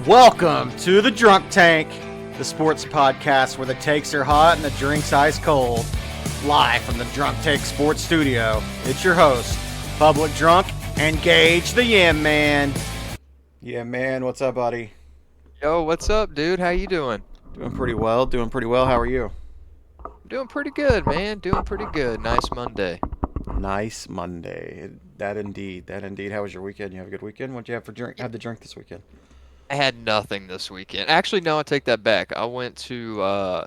Welcome to the Drunk Tank, the sports podcast where the takes are hot and the drinks ice cold. Live from the Drunk Tank Sports Studio, it's your host, Public Drunk and Gage the Yam Man. Yeah, man, what's up, buddy? Yo, what's up, dude? How you doing? Doing pretty well. How are you? Doing pretty good, man. Doing pretty good. Nice Monday. Nice Monday. That indeed. How was your weekend? You have a good weekend? What'd you have for drink? Have to drink this weekend? I had nothing this weekend. Actually, no, I take that back. I went to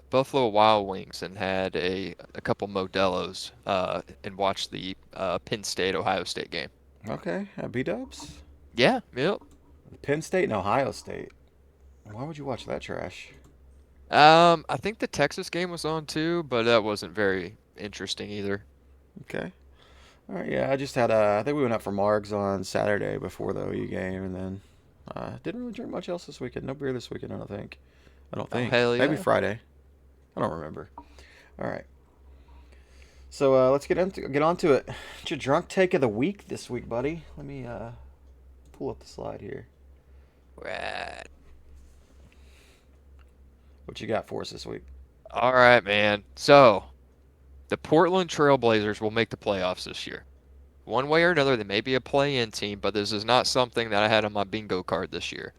Buffalo Wild Wings and had a couple Modelo's and watched the Penn State Ohio State game. Okay, B-dubs? Yeah, yep. Penn State and Ohio State. Why would you watch that trash? I think the Texas game was on too, but that wasn't very interesting either. Okay. All right, yeah, I just had I think we went out for Margs on Saturday before the OU game, and then didn't really drink much else this weekend. No beer this weekend, I don't think. Oh, hell Maybe yeah. Friday. I don't remember. All right. So let's get on to it. It's your drunk take of the week this week, buddy. Let me pull up the slide here. Rad. What you got for us this week? All right, man. So, the Portland Trail Blazers will make the playoffs this year. One way or another, they may be a play-in team, but this is not something that I had on my bingo card this year.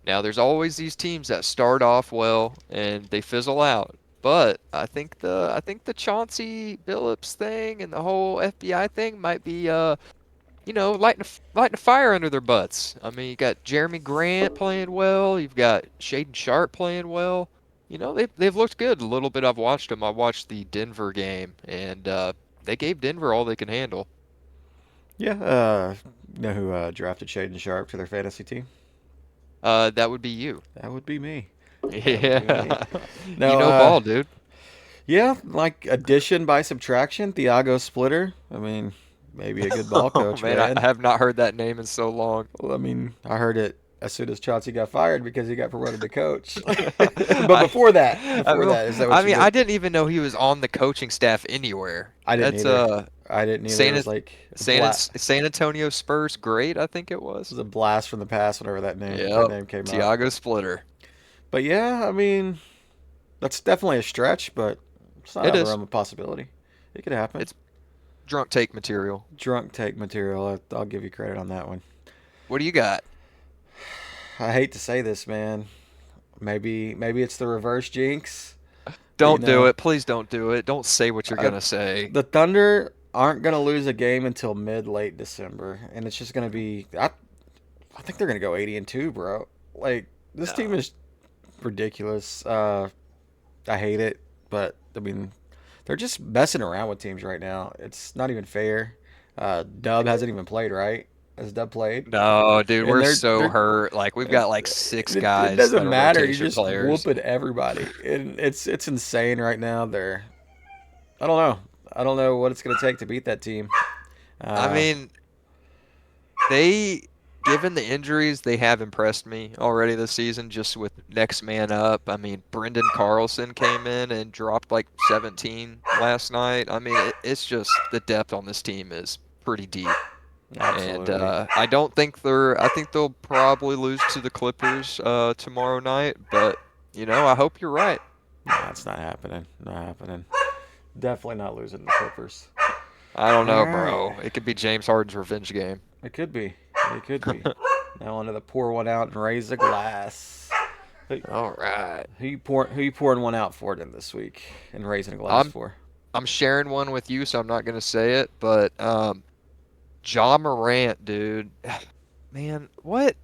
Now, there's always these teams that start off well and they fizzle out. But I think the Chauncey Billups thing and the whole FBI thing might be lighting a fire under their butts. I mean, you got Jeremy Grant playing well, you've got Shaden Sharp playing well. They've looked good a little bit. I've watched them. I watched the Denver game, and they gave Denver all they can handle. Yeah. You know who drafted Shaden Sharp to their fantasy team? That would be you. That would be me. That would be me. Yeah. You No. know ball, dude. Yeah, like addition by subtraction, Thiago Splitter. I mean, maybe a good ball Oh coach, man, I man. have not heard that name in so long. Well, I mean, I heard it as soon as Chauncey got fired because he got promoted to coach. But I, before that, is that I what you mean, did? I didn't even know he was on the coaching staff anywhere. I didn't That's either. I didn't either. It San was like San Antonio Spurs great, I think it it was. was a blast from the past whenever that Yep. name came up. Tiago Splitter. But yeah, I mean, that's definitely a stretch, but it's not It out of the is. realm of possibility. It could happen. It's drunk take material. Drunk take material. I'll give you credit on that one. What do you got? I hate to say this, man. Maybe it's the reverse jinx. You Don't do know, it. Please don't do it. Don't say what you're I, gonna say. the Thunder aren't gonna lose a game until late December, and it's just gonna be. I think they're gonna go 80-2, bro. Like this team No. is ridiculous. I hate it, but I mean, they're just messing around with teams right now. It's not even fair. Dub hasn't even played, right? Has Dub played? No, dude, And we're they're so they're hurt. Like we've got like six it guys that doesn't are matter. You're rotation just players. whooping everybody, and it's insane right now. I don't know. I don't know what it's gonna take to beat that team. I Uh, mean, they, given the injuries, they have impressed me already this season, just with next man up. I mean, Brendan Carlson came in and dropped like 17 last night. I mean, it's just the depth on this team is pretty deep. And Absolutely. I don't think I think they'll probably lose to the Clippers tomorrow night, but I hope you're right. No, it's not happening. Not happening. Definitely not losing to the Clippers. I don't All know, right. bro. It could be James Harden's revenge game. It could be. It could be. Now on to the pour one out and raise a glass. Who, All right. who you pouring one out for then this week and raising a glass I'm for? I'm sharing one with you, so I'm not gonna say it, but Ja Morant, dude. Man, what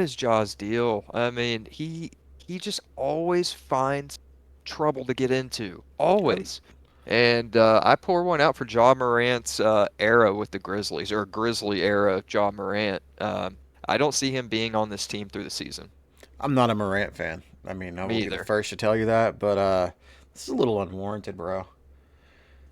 is Ja's deal? I mean, he just always finds trouble to get into. Um, Always. And I pour one out for Ja Morant's era with the Grizzlies, or Grizzly era Ja Morant. I don't see him being on this team through the season. I'm not a Morant fan. I mean, I Me will be the either. first to tell you that, but this is a little unwarranted, bro.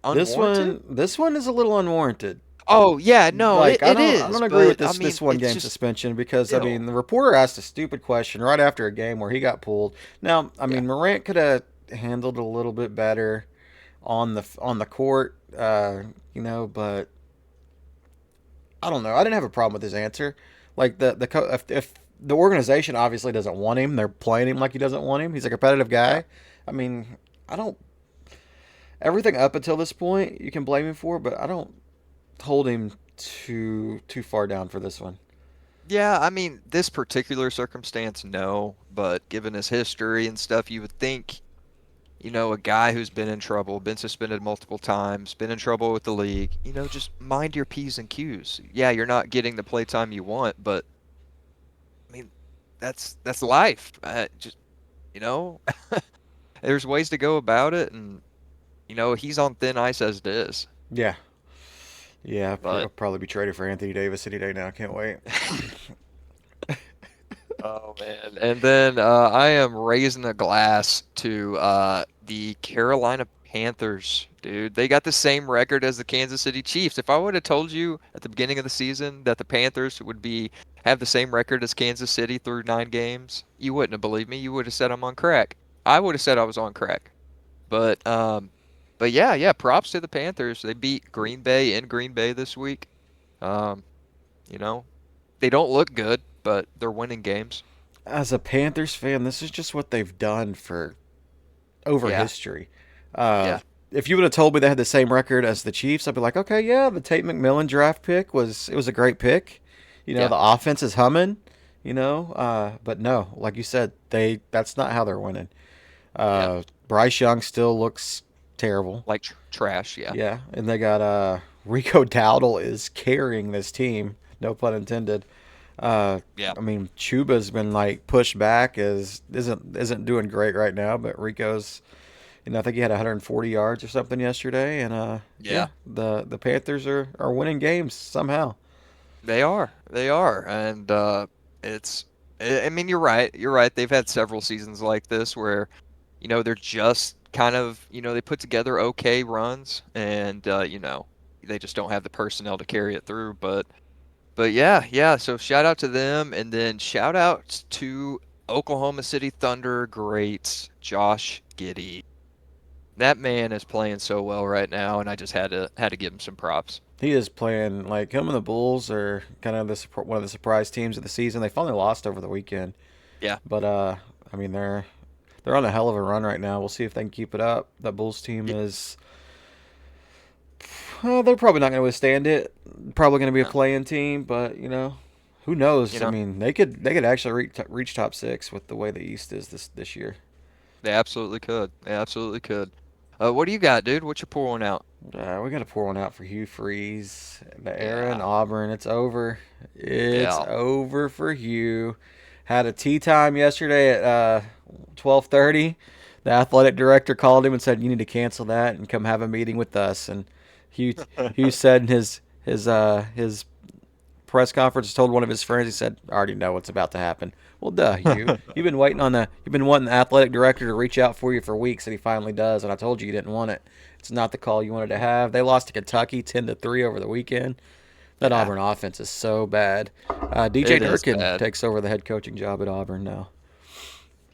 Unwarranted? This one is a little unwarranted. Oh yeah, no, it, Like it I is, don't agree with but I this mean, one it's game just suspension because I mean still. the reporter asked a stupid question right after a game where he got pulled. Now I Yeah. mean Morant could have handled it a little bit better on the court, but I don't know. I didn't have a problem with his answer. Like if the organization obviously doesn't want him. They're playing him like he doesn't want him. He's a competitive Yeah. guy. I mean, I don't. Everything up until this point, you can blame him for, but I don't hold him too far down for this one. Yeah, I mean, this particular circumstance, no, but given his history and stuff, you would think, a guy who's been in trouble, been suspended multiple times, been in trouble with the league, just mind your P's and Q's. Yeah, you're not getting the playtime you want, but I mean, that's life. Just, you know, there's ways to go about it, and he's on thin ice as it is. Yeah, yeah. I'll But probably be traded for Anthony Davis any day now. Can't wait. oh man. And then I am raising a glass to the Carolina Panthers, dude. They got the same record as the Kansas City Chiefs. If I would have told you at the beginning of the season that the Panthers would have the same record as Kansas City through 9 games, you wouldn't have believed me. You would have said I'm on crack. I would have said I was on crack. But yeah, props to the Panthers. They beat Green Bay in Green Bay this week. Um, you know, they don't look good, but they're winning games. As a Panthers fan, this is just what they've done for over Yeah, history. Uh, yeah, if you would have told me they had the same record as the Chiefs, I'd be like, okay, yeah, the Tate McMillan draft pick was a great pick. yeah, The offense is humming. But no, like you said, that's not how they're winning. yeah. Bryce Young still looks terrible. Like trash. Yeah, Yeah, and they got Rico Dowdle is carrying this team. No pun intended. Uh, yeah, I mean, Chuba's been like pushed back is isn't doing great right now, but Rico's, I think he had 140 yards or something yesterday, and yeah, yeah. the Panthers are winning games somehow. They are. They are. And it's. I mean, you're right. You're right. They've had several seasons like this where, they're just kind of, they put together okay runs, and they just don't have the personnel to carry it through. But yeah, yeah. So shout out to them, and then shout out to Oklahoma City Thunder greats Josh Giddey. That man is playing so well right now, and I just had to give him some props. He is playing like him and the Bulls are kind of one of the surprise teams of the season. They finally lost over the weekend, Yeah, but I mean they're on a hell of a run right now. We'll see if they can keep it up. That Bulls team yeah. is they're probably not going to withstand it. Probably going to be a No, playing team, but who knows? you I know, mean, they could actually reach top six with the way the East is this year. they absolutely could. They absolutely could. What do you got, dude? What you pouring out? We got to pour one out for Hugh Freeze, the era in Yeah, Auburn. It's over. It's yeah, over for Hugh. Had a tea time yesterday at 12:30. The athletic director called him and said, "You need to cancel that and come have a meeting with us." And Hugh Hugh said in his press conference, told one of his friends, he said, "I already know what's about to happen." Well, duh, Hugh. You've been wanting the athletic director to reach out for you for weeks, and he finally does. And I told you didn't want it. It's not the call you wanted to have. They lost to Kentucky 10-3 over the weekend. That yeah. Auburn offense is so bad. DJ It is Durkin bad. takes over the head coaching job at Auburn now.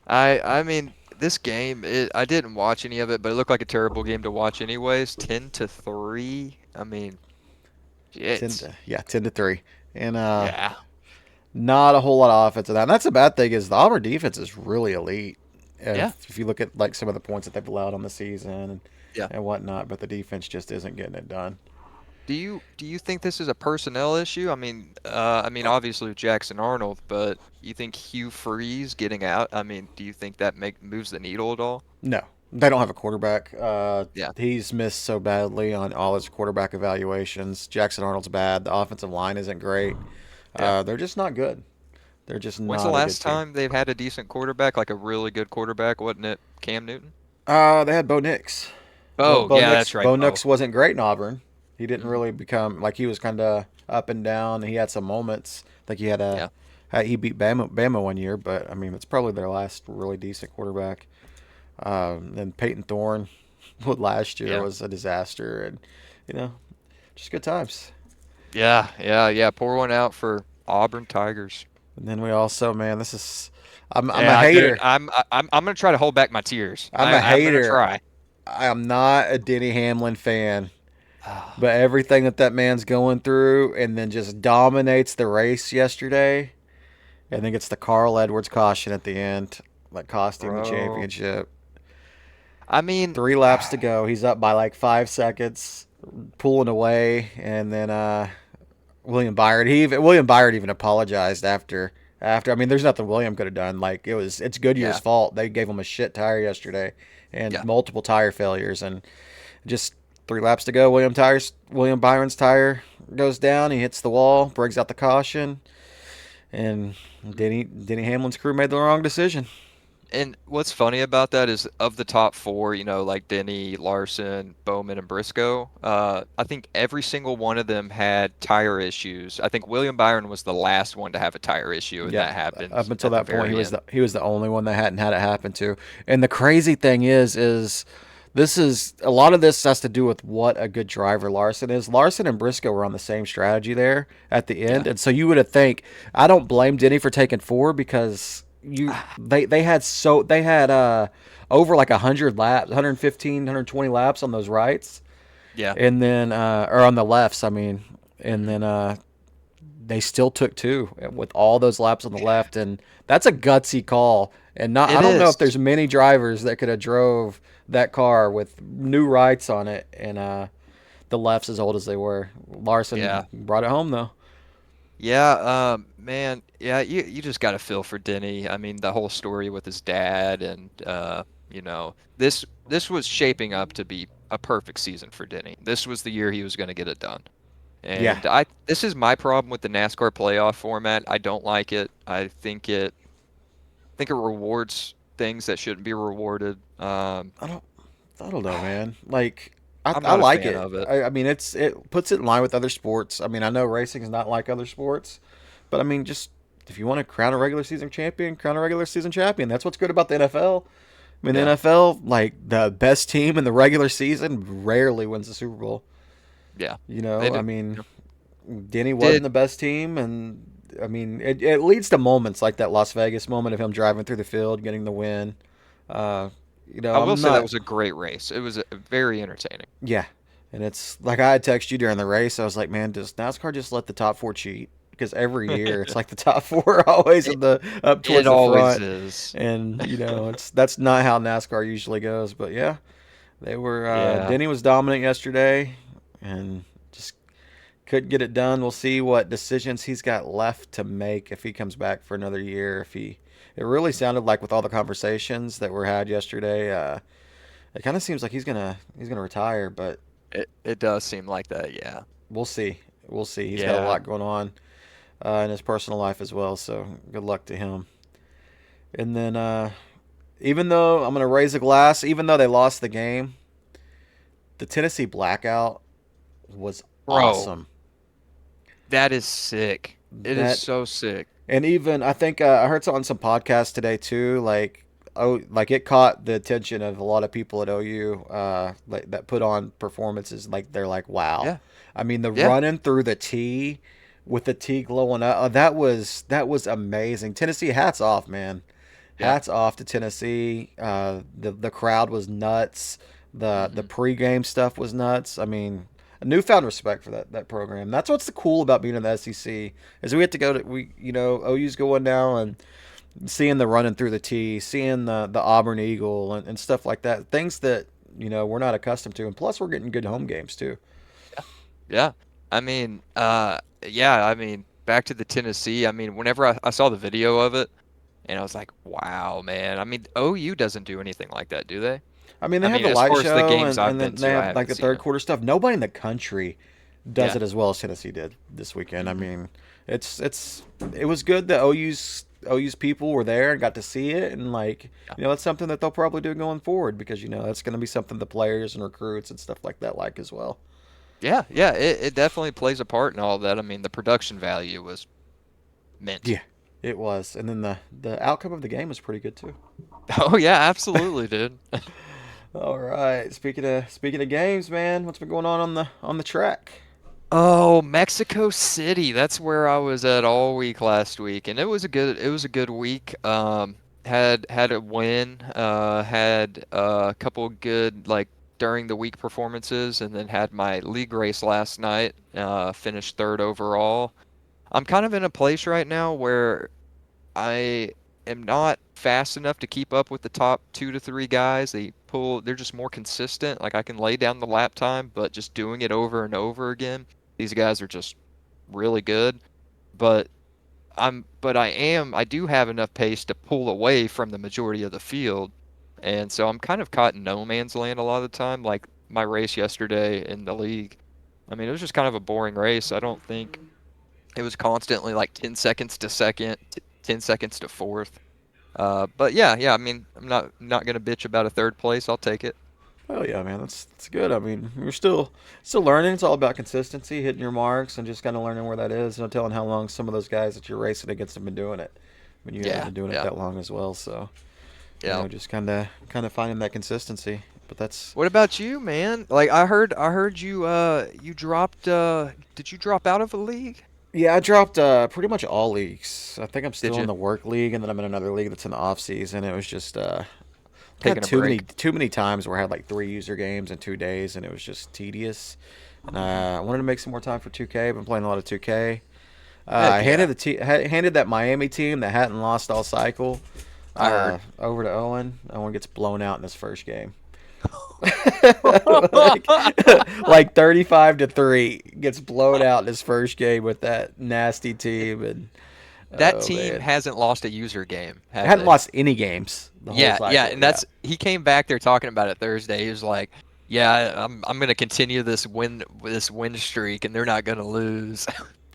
I mean, this game, I didn't watch any of it, but it looked like a terrible game to watch anyways. 10-3. I mean, Ten it's to yeah, 10-3, and yeah, not a whole lot of offense in that. And that's a bad thing. Is the Auburn defense is really elite. yeah, If you look at like some of the points that they've allowed on the season yeah. and whatnot, but the defense just isn't getting it done. Do you think this is a personnel issue? I mean, obviously with Jackson Arnold, but you think Hugh Freeze getting out? I mean, do you think that make moves the needle at all? No, they don't have a quarterback. Yeah, He's missed so badly on all his quarterback evaluations. Jackson Arnold's bad. The offensive line isn't great. yeah. They're just not good. They're just When's the not a good last team. time they've had a decent quarterback, like a really good quarterback? Wasn't it Cam Newton? They had Bo Nix. Oh, yeah, that's right. Bo Oh, Nix wasn't great in Auburn. He didn't hmm, really become like he was kind of up and down. He had some moments. I think yeah, he beat Bama one year, but I mean it's probably their last really decent quarterback. And Peyton Thorne, last year yeah. was a disaster, and you know, just good times. Yeah. Pour one out for Auburn Tigers. And then we also, man, this is I'm a Yeah, dude. hater. I'm gonna try to hold back my tears. I'm a I'm gonna hater. try. I'm not a Denny Hamlin fan. But everything that man's going through and then just dominates the race yesterday, and then gets the Carl Edwards caution at the end, that cost him the Bro. championship. I mean, 3 laps to go. He's up by like 5 seconds, pulling away, and then William Byard even apologized after. I mean, there's nothing William could have done. Like it's Goodyear's yeah, fault. They gave him a shit tire yesterday, and yeah. multiple tire failures, and just 3 laps to go. William Byron's tire goes down. He hits the wall, brings out the caution, and Denny Hamlin's crew made the wrong decision. And what's funny about that is of the top four, like Denny, Larson, Bowman, and Briscoe, I think every single one of them had tire issues. I think William Byron was the last one to have a tire issue, and Yeah, that happened up until at the that point, very end. he was the only one that hadn't had it happen to. And the crazy thing is this is a lot of this has to do with what a good driver Larson is. Larson and Briscoe were on the same strategy there at the Yeah. end, and so you would have think I don't blame Denny for taking four because they had over like 100 laps, 115, 120 laps on those rights, Yeah. and then or on the lefts, I mean, and Mhm. then they still took two with all those laps on the left, and that's a gutsy call. And not, I It don't know if is. there's many drivers that could have drove that car with new rights on it and the lefts as old as they were. Yeah. Larson brought it home though. Yeah, man, yeah, you just got to feel for Denny. I mean, the whole story with his dad and this was shaping up to be a perfect season for Denny. This was the year he was going to get it done. Yeah, And this is my problem with the NASCAR playoff format. I don't like it. I think it rewards things that shouldn't be rewarded. I don't, I don't know, man. Like I'm I not a like fan it. of it. I mean, it puts it in line with other sports. I mean, I know racing is not like other sports, but I mean, just if you want to crown a regular season champion, crown a regular season champion. That's what's good about the NFL. I mean, the Yeah. NFL, like the best team in the regular season, rarely wins the Super Bowl. Yeah. You They know, I do. mean, Denny wasn't Did the best team, and I mean, it leads to moments like that Las Vegas moment of him driving through the field, getting the win. Uh, I will I'm say that not, was a great race. It was very entertaining. yeah, and it's like I had texted you during the race. I was like, man, does NASCAR just let the top four cheat? Because every year it's like the top four are always It, in the up it towards the always front, is. and it's that's not how NASCAR usually goes. But yeah, they were Yeah. Denny was dominant yesterday, and just couldn't get it done. We'll see what decisions he's got left to make if he comes back for another year. If he, it really sounded like with all the conversations that were had yesterday, it kind of seems like he's gonna retire. But It does seem like that, yeah. we'll see. We'll see. He's got a Yeah. lot going on in his personal life as well. So good luck to him. And then even though I'm gonna raise a glass, even though they lost the game, the Tennessee blackout was Bro, awesome. that is sick. It is That so sick. And even I think I heard on some podcast today too. Like it caught the attention of a lot of people at OU like, that put on performances. Like they're like, wow. Yeah. I mean, the Yeah. running through the tee with the tee glowing up. That was amazing. Tennessee, hats off, man. Yeah. Hats off to Tennessee. The crowd was nuts. The Hmm. pregame stuff was nuts. I mean, a newfound respect for that program. That's what's the cool about being in the SEC is we get to go to OU's going now and seeing the running through the tee, seeing the Auburn Eagle and stuff like that. Things that we're not accustomed to, and plus we're getting good home games too. Yeah. I mean, yeah, I mean, back to the Tennessee. I mean, whenever I saw the video of it, and I was like, wow, man. I mean, OU doesn't do anything like that, do they? I mean, I they have mean, the as light far as the show, games and, I've and been then they to, I have like haven't the seen third it. quarter stuff. Nobody in the country does Yeah. it as well as Tennessee did this weekend. I Hmm. mean, it was good that OU's people were there and got to see it, and like Yeah. that's something that they'll probably do going forward because that's going to be something the players and recruits and stuff like that like as well. Yeah. Yeah. It definitely plays a part in all of that. I mean, the production value was mint. Yeah, it was, and then the outcome of the game was pretty good too. Oh, yeah, absolutely, dude. All right, speaking of games, man, what's been going on the track? Oh, Mexico City. That's where I was at all week last week, and it was a good week. Had a win, had a couple good like during the week performances, and then had my league race last night. Finished third overall. I'm kind of in a place right now where I am not fast enough to keep up with the top 2 to 3 guys. They're just more consistent. Like I can lay down the lap time, but just doing it over and over again, these guys are just really good. But I do have enough pace to pull away from the majority of the field. And so I'm kind of caught in no man's land a lot of the time. Like my race yesterday in the league, I mean, it was just kind of a boring race. I don't think it was constantly like 10 seconds to second, 10 seconds to fourth. But yeah, I mean, I'm not gonna bitch about a third place. I'll take it. Oh yeah, man, that's good. I mean, you're still learning. It's all about consistency, hitting your marks, and just kind of learning where that is. No telling how long some of those guys that you're racing against have been doing it. I mean, you haven't Yeah, been doing it yeah, that long as well, so yeah. just kind of finding that consistency. But that's What about you, man? Like I heard you dropped did you drop out of a league? yeah, I dropped pretty much all leagues. I think I'm Did still in you? the work league, and then I'm in another league that's in the off season. It was just had Taking a break. too many times where I had like 3 user games in 2 days, and it was just tedious. And I wanted to make some more time for 2K. I've been playing a lot of 2K. I Heck yeah. handed that Miami team that hadn't lost all cycle I heard. over to Owen. Owen gets blown out in his first game. like, like 35-3 gets blown out in his first game with that nasty team, and That oh team man, hasn't lost a user game, have hadn't they? lost any games the whole Yeah, cycle. and Yeah. that's he came back there talking about it Thursday. He was like, "Yeah, I'm gonna continue this win streak, and they're not gonna lose."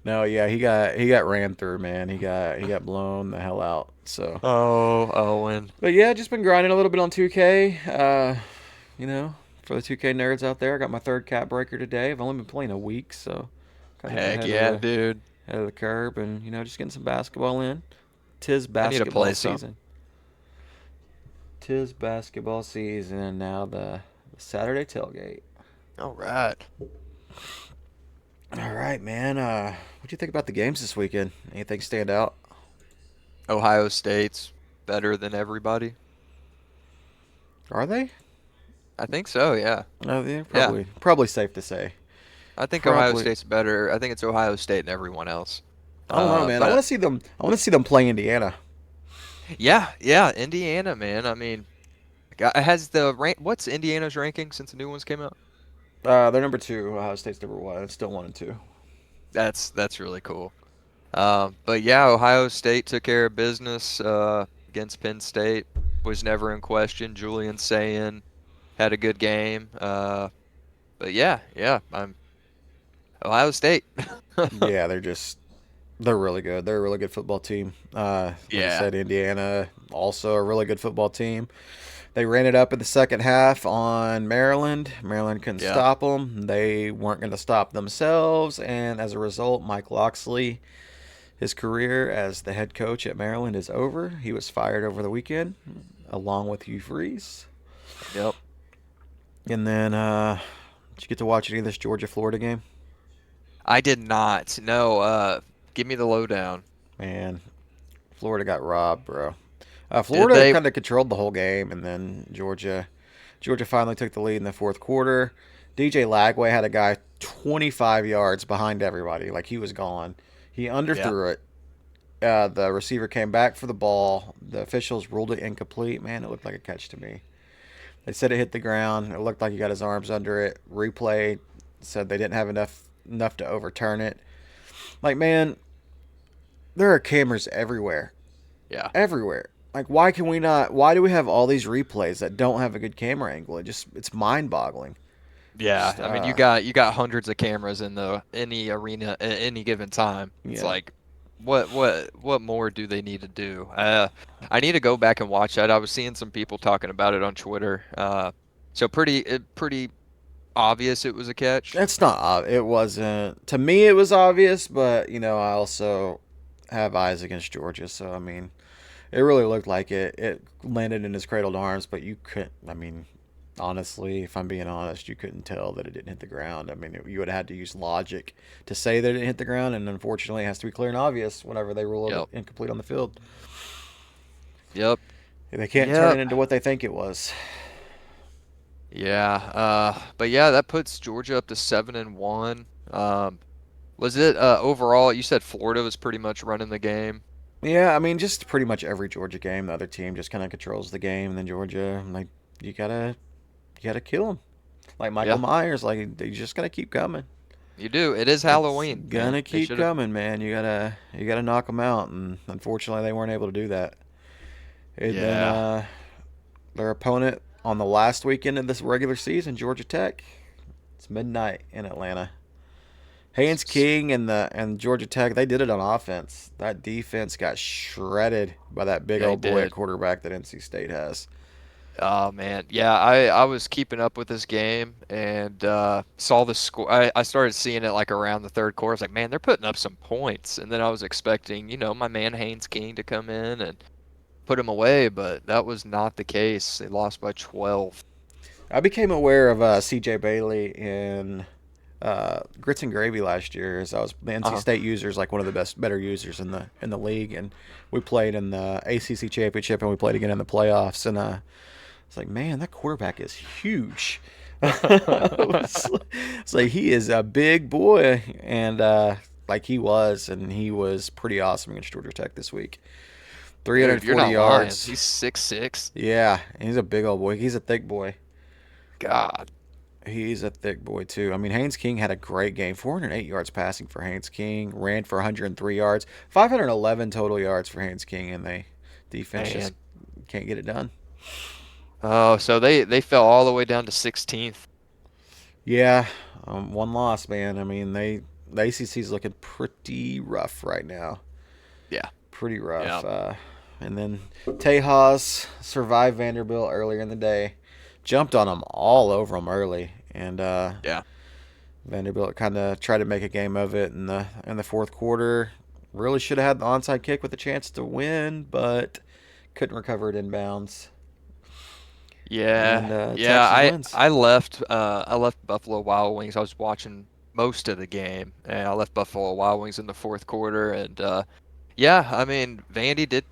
No, yeah, he got ran through, man. He got blown the hell out. So, Oh, Owen. but yeah, just been grinding a little bit on 2K. For the 2K nerds out there, I got my third cap breaker today. I've only been playing a week, so kind of Heck yeah, dude. ahead of the curve, and just getting some basketball in. Tis I need to basketball play some. season. Tis basketball season, and now the Saturday tailgate. All right. All right, man. What do you think about the games this weekend? Anything stand out? Ohio State's better than everybody. Are they? I think so, yeah. Oh, yeah, Yeah. probably safe to say. I think Ohio Probably. State's better. I think it's Ohio State and everyone else. I don't know, man. I But want to see them. I want to see them play Indiana. yeah, Indiana, man. I mean, has the what's Indiana's ranking since the new ones came out? They're number two. Ohio State's number one. It's still 1 and 2. That's really cool. But yeah, Ohio State took care of business against Penn State. Was never in question. Julian Sayin had a good game. But yeah, I'm Ohio State. Yeah, they're really good. They're a really good football team. Like I Yeah, said, Indiana also a really good football team. They ran it up in the second half on Maryland. Maryland couldn't yeah, stop them. They weren't going to stop themselves, and as a result, Mike Locksley, his career as the head coach at Maryland is over. He was fired over the weekend, along with Hugh Freeze. yep. And then, did you get to watch any of this Georgia-Florida game? I did not. No, give me the lowdown. Man, Florida got robbed, bro. Did Florida they? kind of controlled the whole game, and then Georgia finally took the lead in the fourth quarter. DJ Lagway had a guy 25 yards behind everybody, like he was gone. He Yeah, underthrew it. The receiver came back for the ball. The officials ruled it incomplete. Man, it looked like a catch to me. They said it hit the ground. It looked like he got his arms under it. Replay said they didn't have enough to overturn it. Like, man, there are cameras everywhere. yeah. Everywhere. Like, why can we not? Why do we have all these replays that don't have a good camera angle? It's mind-boggling. Yeah, Just I mean you got hundreds of cameras in the any arena at any given time. It's yeah. like what more do they need to do? I need to go back and watch that. I was seeing some people talking about it on Twitter. So pretty obvious it was a catch. It's not. It wasn't. To me, it was obvious, but I also have eyes against Georgia, so I mean, it really looked like it landed in his cradled arms, but you couldn't. I mean, honestly, if I'm being honest, you couldn't tell that it didn't hit the ground. I mean, you would have had to use logic to say that it didn't hit the ground, and unfortunately, it has to be clear and obvious whenever they rule it Yep. incomplete on the field. Yep. They can't turn Yep. it into what they think it was. Yeah. But yeah, that puts Georgia up to 7-1. Was it overall? You said Florida was pretty much running the game. Yeah, I mean, just pretty much every Georgia game, the other team just kind of controls the game, and then Georgia, like, you gotta kill them. Like Michael Yeah, Myers, like you just gotta keep coming. you do. It is It's Halloween, man. gonna They keep should have. coming, man. You gotta knock them out, and unfortunately, they weren't able to do that. And then Yeah. their opponent on the last weekend of this regular season, Georgia Tech, it's midnight in Atlanta. Haynes King and Georgia Tech, they did it on offense. That defense got shredded by that big They old boy at did. quarterback that NC State has. Oh man, yeah. I was keeping up with this game and saw the score. I started seeing it like around the third quarter. I was like, man, they're putting up some points. And then I was expecting, my man Haynes King to come in and put him away, but that was not the case. They lost by 12. I became aware of C.J. Bailey in Grits and Gravy last year, as I was the NC Uh-huh. State users, like one of the better users in the league, and we played in the ACC championship, and we played again in the playoffs, and it's like, man, that quarterback is huge. It's like he is a big boy, and like he was pretty awesome against Georgia Tech this week. Dude, you're 340 not lying. yards. He's 6'6". Yeah, he's a big old boy. He's a thick boy. God. He's a thick boy too. I mean, Haynes King had a great game. 408 yards passing for Haynes King. Ran for 103 yards. 511 total yards for Haynes King, and they defense just Man. can't get it done. Oh, so they fell all the way down to 16th. Yeah, one loss, man. I mean, the ACC's looking pretty rough right now. Yeah. Pretty Yeah. rough. And then Tejas survived Vanderbilt earlier in the day. Jumped on them all over them early, and Yeah. Vanderbilt kind of tried to make a game of it in the fourth quarter. Really should have had the onside kick with a chance to win, but couldn't recover it inbounds. And Yeah, yeah. Texas I wins. I left I left Buffalo Wild Wings. I was watching most of the game, and I left Buffalo Wild Wings in the fourth quarter. And yeah, I mean, Vandy did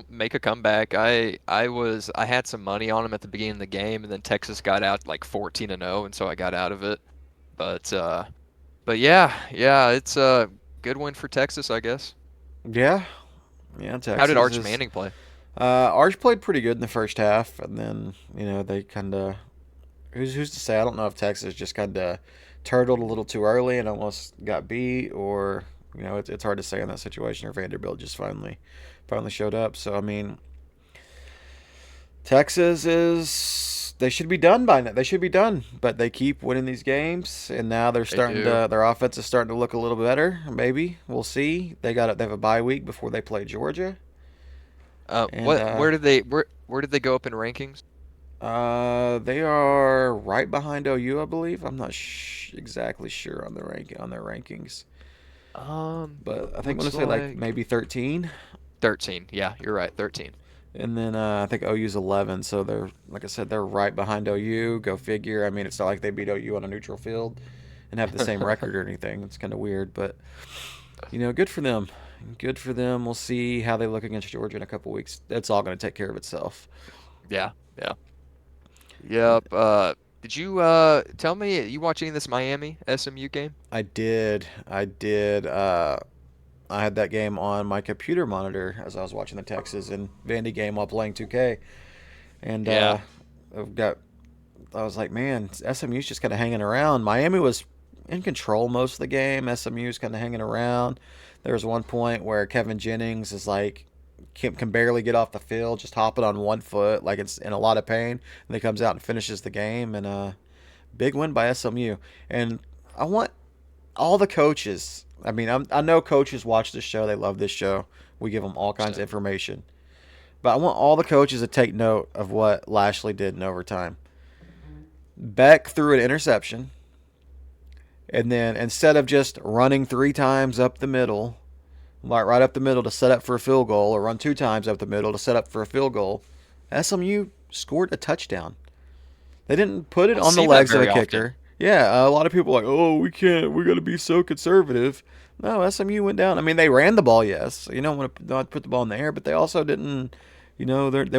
make a comeback. I had some money on them at the beginning of the game, and then Texas got out like 14-0, and so I got out of it. But yeah, yeah, it's a good win for Texas, I guess. Yeah, yeah. How did Texas Arch is. Manning play? Arch played pretty good in the first half, and then they kind of. Who's to say? I don't know if Texas just kind of turtled a little too early and almost got beat, or it's hard to say in that situation. Or Vanderbilt just finally showed up. So I mean, Texas is they should be done by now. They should be done, but they keep winning these games, and now they're They starting do. to their offense is starting to look a little better. Maybe we'll see. They have a bye week before they play Georgia, and What? Where did they go up in rankings? they are right behind OU, I believe. I'm not exactly sure on their rankings, but I think I'm gonna Looks say like like maybe 13. 13. Yeah, you're right. 13. And then I think OU's 11, so they're like I said, they're right behind OU. Go figure. I mean, it's not like they beat OU on a neutral field and have the same record or anything. It's kind of weird, but good for them. Good for them. We'll see how they look against Georgia in a couple weeks. It's all going to take care of itself. Yeah, yeah. Yep. Did you tell me you watching this Miami SMU game? I did. I did. I had that game on my computer monitor as I was watching the Texas and Vandy game while playing 2K, and Yeah. I've got I was like, man, SMU's just kind of hanging around. Miami was in control most of the game. SMU's kind of hanging around. There was one point where Kevin Jennings is like can barely get off the field, just hopping on one foot, like it's in a lot of pain. And then he comes out and finishes the game, and big win by SMU. And I want all the coaches. I mean, I know coaches watch this show. They love this show. We give them all kinds of So, information. But I want all the coaches to take note of what Lashley did in overtime. Beck threw an interception, and then instead of just running 3 times up the middle, like right up the middle to set up for a field goal, or run 2 times up the middle to set up for a field goal, SMU scored a touchdown. They didn't put it don't on the see that legs of a very often. kicker. Yeah, a lot of people are like, oh, we can't. We got to be so conservative. No, SMU went down. I mean, they ran the ball, yes. You don't want to not put the ball in the air, but they also didn't. They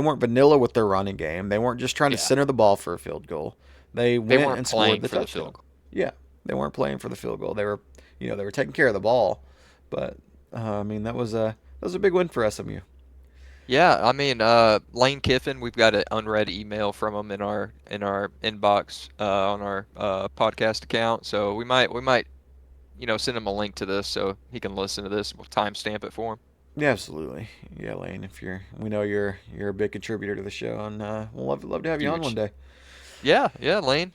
weren't vanilla with their running game. They weren't just trying to Yeah. center the ball for a field goal. They They went weren't and scored playing the for the field touchdown. goal. Yeah, they weren't playing for the field goal. They were taking care of the ball. But I mean, was a big win for SMU. Yeah, I mean, Lane Kiffin, we've got an unread email from him in our inbox on our podcast account. So we might send him a link to this so he can listen to this. We'll timestamp it for him. Yeah, absolutely. Yeah, Lane. We know you're a big contributor to the show, and we'll love to have you on one Huge. day. Yeah, yeah, Lane.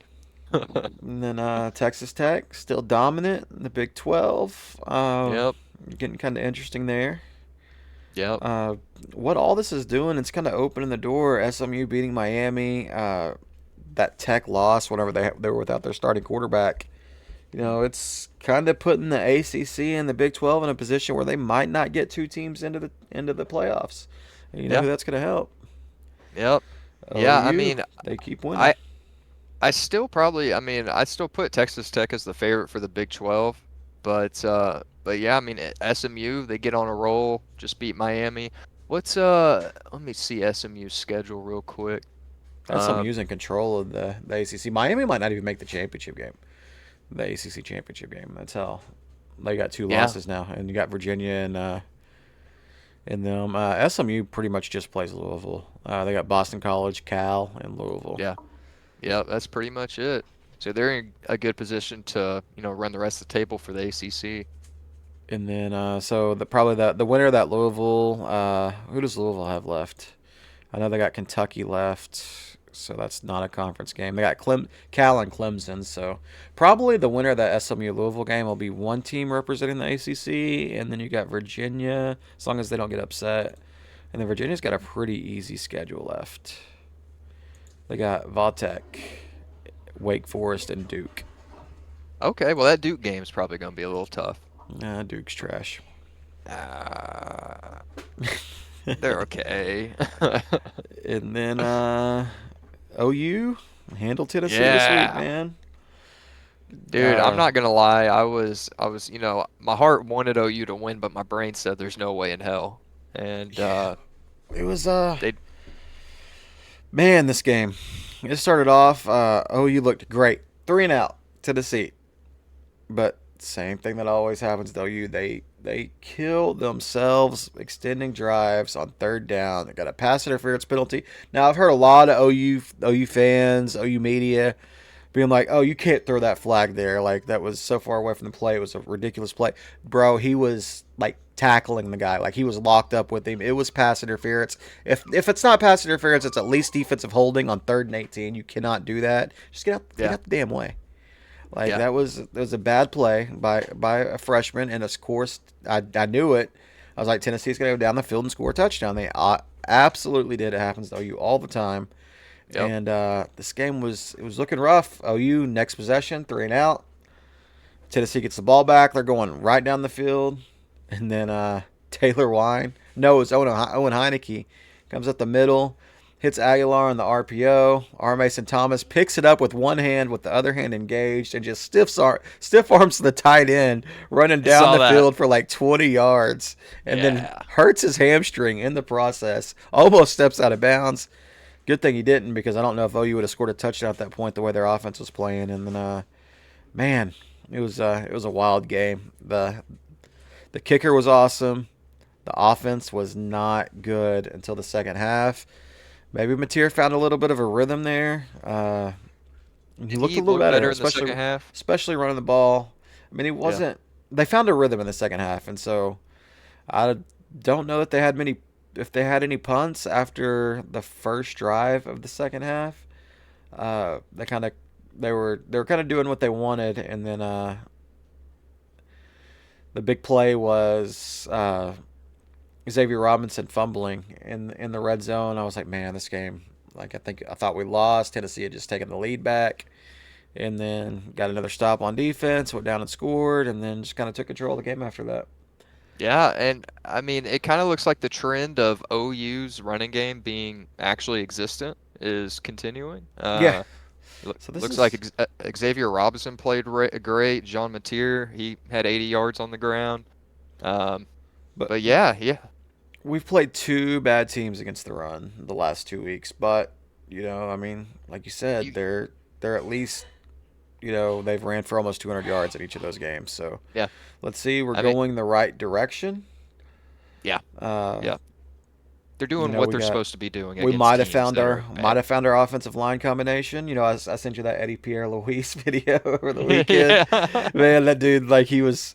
And then Texas Tech still dominant in the Big 12. Yep, Getting kind of interesting there. yep. Uh, what all this is doing, it's kind of opening the door. SMU beating Miami. That Tech loss whenever they were without their starting quarterback. It's kind of putting the ACC and the Big 12 in a position where they might not get two teams into the playoffs. And you know Yeah, who that's going to help? yep. Yeah, I OU. mean, They keep winning. I I still probably, I mean, I still put Texas Tech as the favorite for the Big 12, but yeah, I mean, SMU, they get on a roll, just beat Miami. Let me see SMU's schedule real quick. Um, SMU's in control of the ACC. Miami might not even make the championship game, the ACC championship game. That's how they got two yeah, losses now, and you got Virginia and them. SMU pretty much just plays Louisville. They got Boston College, Cal, and Louisville. yeah, yeah, that's pretty much it. So they're in a good position to, run the rest of the table for the ACC. And then so the winner of that Louisville. Who does Louisville have left? I know they got Kentucky left, so that's not a conference game. They got Cal and Clemson, so probably the winner of that SMU Louisville game will be one team representing the ACC, and then you got Virginia, as long as they don't get upset. And then Virginia's got a pretty easy schedule left. They got Vautech, Wake Forest, and Duke. Okay, well, that Duke game's probably going to be a little tough. Duke's trash. Uh, they're okay. And then OU handled Tennessee this week, Yeah. man. Dude, I'm Uh, not gonna lie. I was, my heart wanted OU to win, but my brain said there's no way in hell. And yeah, it was they, man, this game. It started off. OU looked great, 3-and-out Tennessee, but same thing that always happens to OU. They killed themselves extending drives on third down. They got a pass interference penalty. Now I've heard a lot of OU fans, OU media being like, "Oh, you can't throw that flag there. Like that was so far away from the play. It was a ridiculous play, bro." He was like tackling the guy, like he was locked up with him. It was pass interference. If it's not pass interference, it's at least defensive holding on 3rd and 18. You cannot do that. Just get yeah, out the damn way. Like yeah, that was a bad play by a freshman, and of course I knew it. I was like, Tennessee's gonna go down the field and score a touchdown. They absolutely did. It happens to OU all the time. yep. And this game was looking rough. OU next possession, 3-and-out. Tennessee gets the ball back. They're going right down the field, and then Taylor Wine, no, it's Owen Heineke, comes up the middle, hits Aguilar on the RPO. R. Mason Thomas picks it up with one hand, with the other hand engaged, and just stiff arms the tight end, running I down saw the that. field for like 20 yards, and then Yeah, hurts his hamstring in the process. Almost steps out of bounds. Good thing he didn't, because I don't know if OU would have scored a touchdown at that point the way their offense was playing. And then, man, it was a wild game. The kicker was awesome. The offense was not good until the second half. Maybe Mateer found a little bit of a rhythm there. He looked he a little looked better, better in the second especially half. especially running the ball. I mean, he Yeah, wasn't. They found a rhythm in the second half, and so I don't know that they had many. If they had any punts after the first drive of the second half, they kind of they were kind of doing what they wanted, and then the big play was Xavier Robinson fumbling in the red zone. I was like, man, this game. Like I thought we lost. Tennessee had just taken the lead back, and then got another stop on defense. Went down and scored, and then just kind of took control of the game after that. yeah, and I mean, it kind of looks like the trend of OU's running game being actually existent is continuing. Yeah. So this Looks like is, Xavier Robinson played great. Jean Mateer, he had 80 yards on the ground. Um, but but yeah, yeah, we've played two bad teams against the run the last 2 weeks. But I mean, like you said, you, they're at least they've ran for almost 200 yards in each of those games. So yeah. let's see, we're I mean, going the right direction. Yeah. Uh, Yeah. They're doing what they're supposed to be doing we against might have teams found that are bad. our offensive line combination. I sent you that Eddie Pierre Luis video over the weekend. Yeah. Man, that dude he headbutts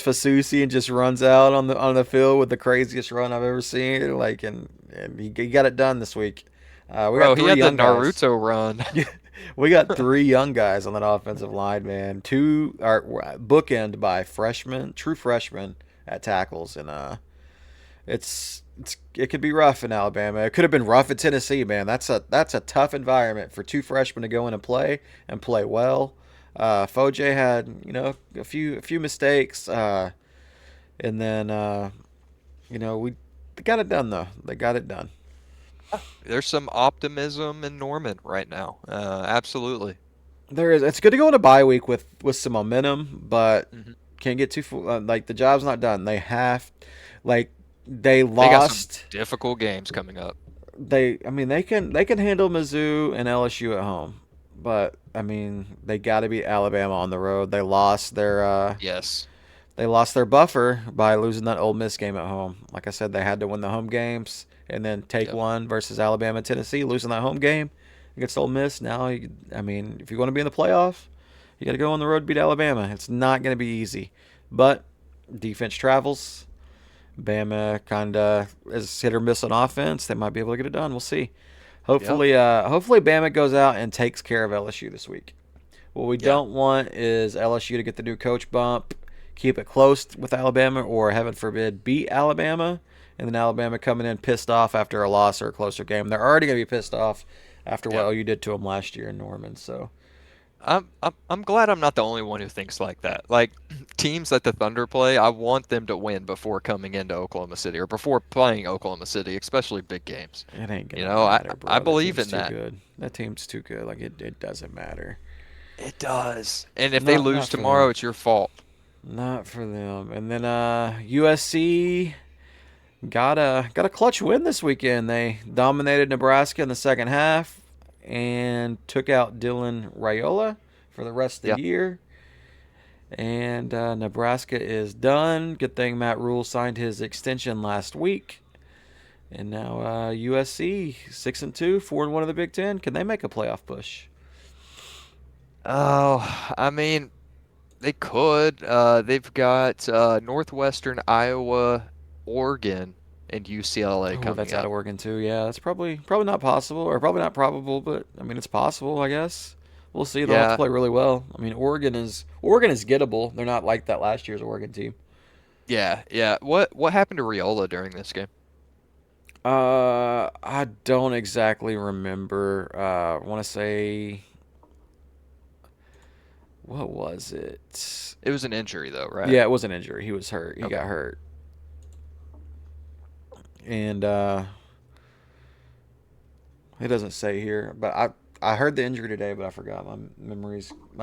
Fasusi and just runs out on the field with the craziest run I've ever seen. And he got it done this week. We got Bro, he three had the young guys. Naruto run. We got three young guys on that offensive line, man. Two are bookend by true freshmen at tackles, and it could be rough in Alabama. It could have been rough at Tennessee, man. That's a tough environment for two freshmen to go in and play well. Foje had a few mistakes, and then we they got it done though. They got it done. There's some optimism in Norman right now. Absolutely. There is. It's good to go in a bye week with some momentum, but Hmm. can't get too the job's not done. Like they They got some lost. difficult games coming up. They can handle Mizzou and LSU at home, but I mean they got to beat Alabama on the road. Yes. They lost their buffer by losing that Ole Miss game at home. Like I said, they had to win the home games and then take Yep. one versus Alabama, Tennessee, losing that home game against Ole Miss. Now, if you want to be in the playoff, you got to go on the road to beat Alabama. It's not going to be easy, but defense travels. Bama kind of is hit or miss on offense. They might be able to get it done. We'll see. Yep. Hopefully Bama goes out and takes care of LSU this week. What we Yeah. don't want is LSU to get the new coach bump, keep it close with Alabama, or heaven forbid beat Alabama, and then Alabama coming in pissed off after a loss or a closer game. They're already going to be pissed off after what Yeah. OU did to them last year in Norman. So I'm glad I'm not the only one who thinks like that. Like teams that the Thunder play, I want them to win before coming into Oklahoma City or before playing Oklahoma City, especially big games. it ain't You gonna know, matter, I bro. That believe team's in too that. good. That team's too good. It doesn't matter. It does. And if they Not lose for them. tomorrow, it's your fault. Not for them. And then USC got a clutch win this weekend. They dominated Nebraska in the second half and took out Dylan Raiola for the rest of Yeah. the year. And Nebraska is done. Good thing Matt Rule signed his extension last week. And now USC 6-2, 4-1 in the Big Ten. Can they make a playoff push? Oh, I mean, they could. They've got Northwestern, Iowa, Oregon, and UCLA Oh, coming that's out up. of Oregon too. Yeah, that's probably not possible, or probably not probable, but I mean it's possible, I guess. We'll see. They'll have to Yeah. play really well. I mean, Oregon is gettable. They're not like that last year's Oregon team. Yeah. Yeah. What happened to Raiola during this game? I don't exactly remember. I want to say, what was it? It was an injury though, right? Yeah, it was an injury. He was hurt. He Okay. got hurt, and it doesn't say here. But I heard the injury today, but I forgot. My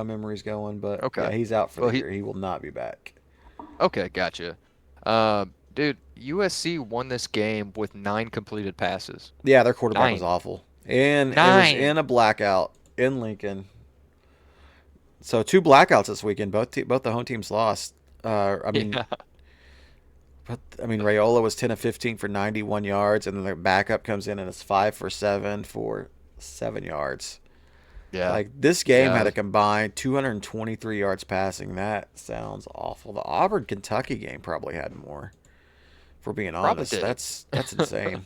memory's going. But Okay. yeah, he's out for Well, the he year. He will not be back. okay, gotcha. Dude, USC won this game with 9 completed passes. Yeah, their quarterback was 9. awful, and it was 9. in a blackout in Lincoln. So two blackouts this weekend. Both the home teams lost. I mean, Yeah. Rayola was 10 of 15 for 91 yards, and then the backup comes in and it's 5 for 7 for 7 yards. Yeah. Like this game had Yeah. a combined 223 yards passing. That sounds awful. The Auburn Kentucky game probably had more. For being Probably honest, did. that's insane.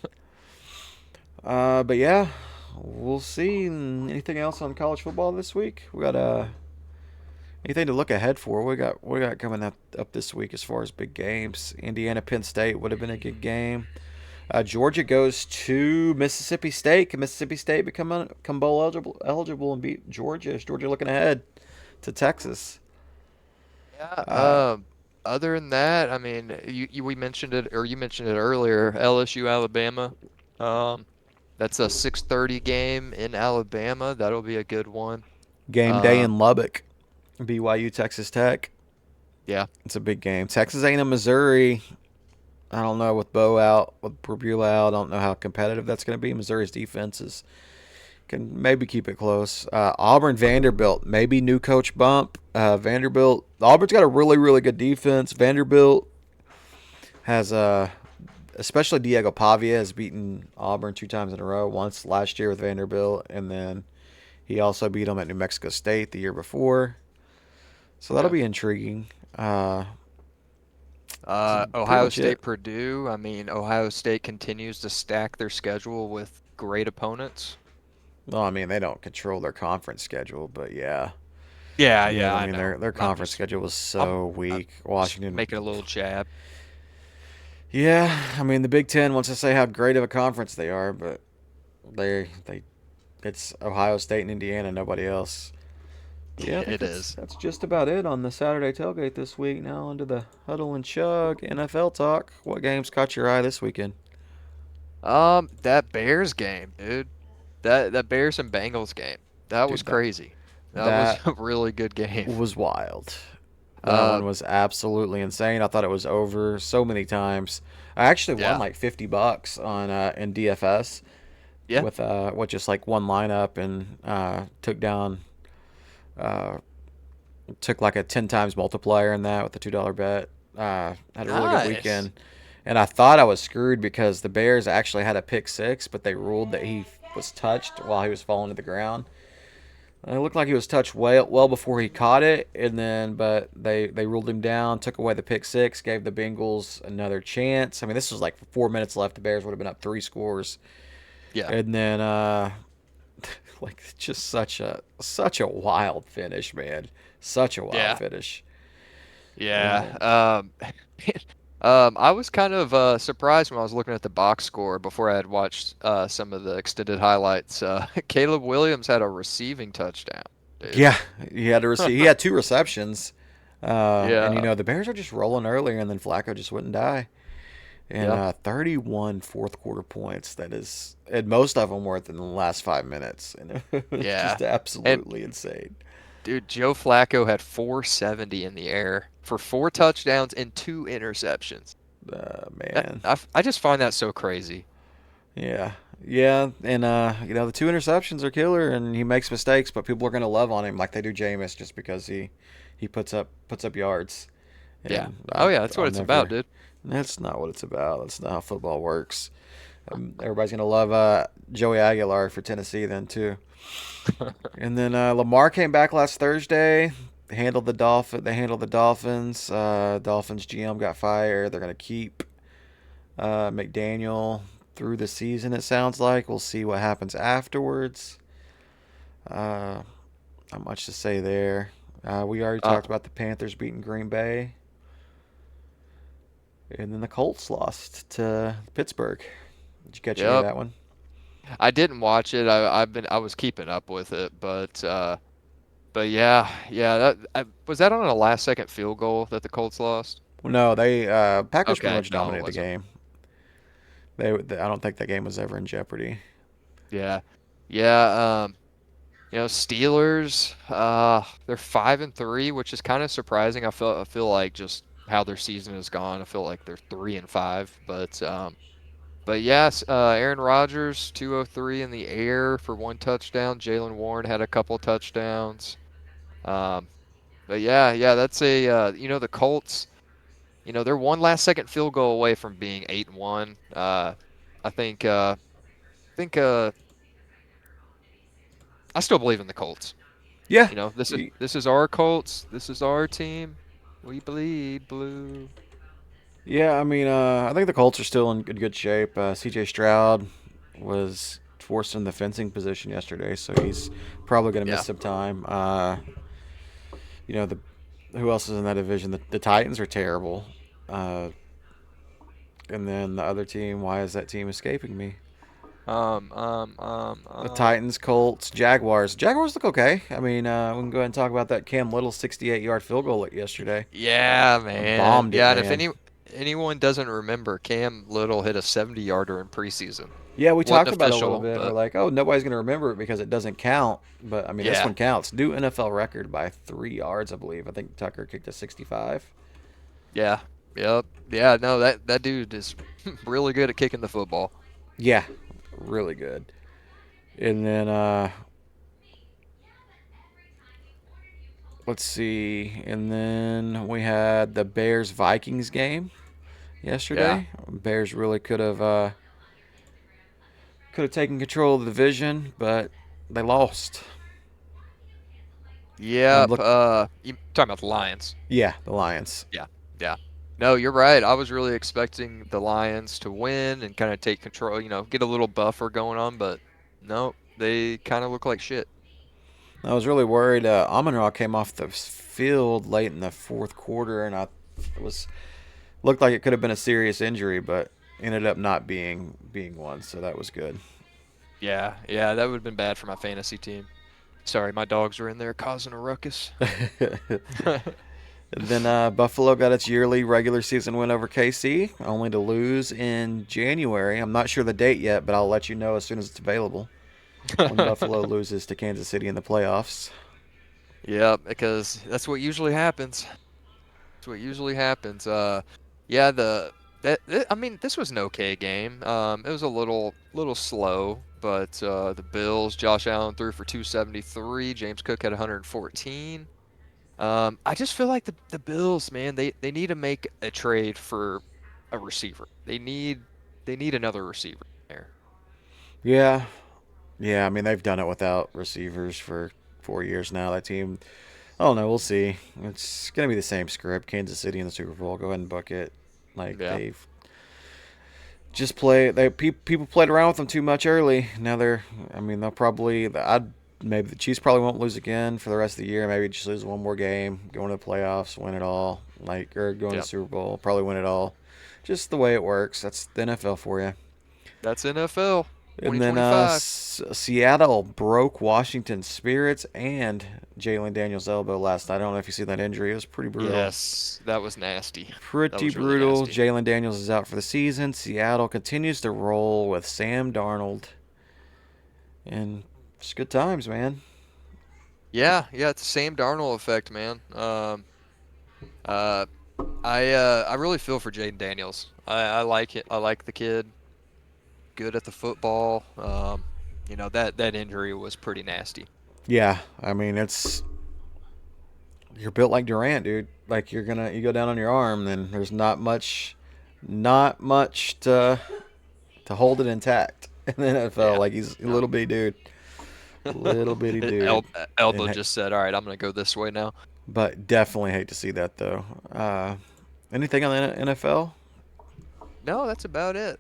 But yeah, we'll see. Anything else on college football this week? We got anything to look ahead for? We got coming up this week as far as big games. Indiana Penn State would have been a good game. Georgia goes to Mississippi State. Can Mississippi State become bowl eligible and beat Georgia? Is Georgia looking ahead to Texas? Yeah. Uh, Other than that, I mean, we mentioned it, or you mentioned it earlier, LSU, Alabama. Um, that's a 6:30 game in Alabama. That'll be a good one. Game day Um, in Lubbock. BYU Texas Tech. yeah. It's a big game. Texas A&M Missouri. I don't know with Bo out, with Purpula out. I don't know how competitive that's going to be. Missouri's defenses can maybe keep it close. Auburn Vanderbilt, maybe new coach bump. Auburn's got a really really good defense. Vanderbilt has especially Diego Pavia has beaten Auburn 2 times in a row. Once last year with Vanderbilt, and then he also beat them at New Mexico State the year before. So that'll Yeah. be intriguing. So pretty Ohio much it. State, Purdue. I mean, Ohio State continues to stack their schedule with great opponents. Well, I mean, they don't control their conference schedule, but yeah. Yeah, Yeah, yeah, I I mean, know. their I'm conference just, schedule was I'm, so I'm weak. just Washington. making a little jab. Yeah, I mean, the Big Ten wants to say how great of a conference they are, but they it's Ohio State and Indiana, nobody else. Yeah, I think It that's is. that's just about it on the Saturday tailgate this week. Now into the huddle and chug NFL talk. What games caught your eye this weekend? That Bears game, dude. That Bears and Bengals game. That was Dude, that crazy. That was that a really good game. was wild. That Uh, one was absolutely insane. I thought it was over so many times. I actually won yeah, like $50 on in DFS yeah. with just like one lineup and uh, took like a 10 times multiplier in that with the $2 bet. Had a really good Nice. weekend. And I thought I was screwed because the Bears actually had a pick six, but they ruled that he was touched while he was falling to the ground. It looked like he was touched well before he caught it, and then but they ruled him down, took away the pick six, gave the Bengals another chance. I mean, this was like 4 minutes left. The Bears would have been up 3 scores, Yeah, and then like just such a wild finish, man. Such a wild yeah, finish. yeah. Uh, I was kind of surprised when I was looking at the box score before I had watched some of the extended highlights. Caleb Williams had a receiving touchdown, dude. yeah, he had to receive. He had 2 receptions, and Yeah, the Bears are just rolling earlier, and then Flacco just wouldn't die. And yeah, 31 fourth quarter points. That is, and most of them were within the last 5 minutes, and it was yeah. just And absolutely insane. dude, Joe Flacco had 470 in the air for 4 touchdowns and 2 interceptions. Man, I just find that so crazy. yeah, yeah, and the 2 interceptions are killer, and he makes mistakes, but people are gonna love on him like they do Jameis just because he puts up yards, Yeah. and Oh yeah, that's what I'll it's about, never. dude. That's not what it's about. That's not how football works. Everybody's gonna love Joey Aguilar for Tennessee then too. And then Lamar came back last Thursday. They handled the Dolphins. Dolphins GM got fired. They're gonna keep McDaniel through the season. It sounds like we'll see what happens afterwards. Uh, Not much to say there. We already Uh, talked about the Panthers beating Green Bay, and then the Colts lost to Pittsburgh. Did you catch any of yep. that one? I didn't watch it. I was keeping up with it, but yeah, yeah. Was that on a last second field goal that the Colts lost? Well, no, they Packers pretty Okay, much no, it dominated the wasn't. game. I don't think that game was ever in jeopardy. Yeah, yeah. Steelers. They're 5-3, which is kind of surprising. I feel like just how their season has gone. I feel like they're 3-5, but yes, Aaron Rodgers 203 in the air for 1 touchdown. Jalen Warren had a couple touchdowns. Um, but yeah, yeah, that's the Colts. They're one last second field goal away from being 8-1. I think think I still believe in the Colts. Yeah, This is our Colts. This is our team. We bleed blue. yeah. I mean, I think the Colts are still in good shape. C.J. Stroud was forced in the fencing position yesterday, so he's probably going to miss Yeah. some time. The who else is in that division? The Titans are terrible, uh, and then the other team. Why is that team escaping me? Um. Um. Um. The Um. Titans, Colts, Jaguars. Jaguars look okay. I mean, we can go ahead and talk about that Cam Little 68-yard field goal yesterday. Yeah, man. Bombed it, Yeah, and if man. anyone doesn't remember, Cam Little hit a 70-yarder in preseason. Yeah, we Wasn't talked about it a little official, bit. We're but like, oh, nobody's going to remember it because it doesn't count. But I mean, this yeah. one counts. New NFL record by 3 yards, I believe. I think Tucker kicked a 65. Yeah. Yep. Yeah, no, that dude is really good at kicking the football. Yeah, really good. And then let's see. And then we had the Bears Vikings game. Yeah. yesterday. Bears really could have taken control of the division, but they lost. Yep. Look, You talking about the Lions? yeah, the Lions. Yeah. Yeah. No, you're right. I was really expecting the Lions to win and kind of take control, get a little buffer going on, but no, they kind of look like shit. I was really worried. Amon-Ra came off the field late in the fourth quarter, and I was looked like it could have been a serious injury, but ended up not being one. So that was good. Yeah. Yeah, that would have been bad for my fantasy team. Sorry, my dogs were in there causing a ruckus. And then Buffalo got its yearly regular season win over KC, only to lose in January. I'm not sure the date yet, but I'll let you know as soon as it's available when Buffalo loses to Kansas City in the playoffs. Yeah, because that's what usually happens. That's what usually happens. Yeah, I mean, this was an okay game. It was a little slow, but the Bills, Josh Allen threw for 273, James Cook had 114. I just feel like the Bills, man, they need to make a trade for a receiver. They need another receiver there. Yeah, yeah. I mean, they've done it without receivers for 4 years now. That team, I don't know. We'll see. It's gonna be the same script. Kansas City in the Super Bowl. Go ahead and book it. Like Yeah. they've just play. People played around with them too much early. Now they're. I mean, they'll probably. I'd maybe the Chiefs probably won't lose again for the rest of the year. Maybe just lose one more game, go into the playoffs, win it all. Like or go into the Yep. Super Bowl, probably win it all. Just the way it works. That's the NFL for you. That's NFL And then 2025. Seattle broke Washington's spirits and Jalen Daniels' elbow last night. I don't know if you see that injury. It was pretty brutal. Yes, that was nasty. That Pretty was really brutal. nasty. Jalen Daniels is out for the season. Seattle continues to roll with Sam Darnold. And it's good times, man. Yeah, yeah, it's the Sam Darnold effect, man. Uh, I really feel for Jaden Daniels. I like it. I like the kid. Good at the football. That injury was pretty nasty. Yeah, I mean you're built like Durant, dude. Like you go down on your arm, then there's not much to hold it intact in the NFL. Yeah. Like he's a No. little bitty dude, little bitty dude. Elbow And just said, "All right, I'm gonna go this way now." but definitely hate to see that though. Anything on the NFL? No, that's about it.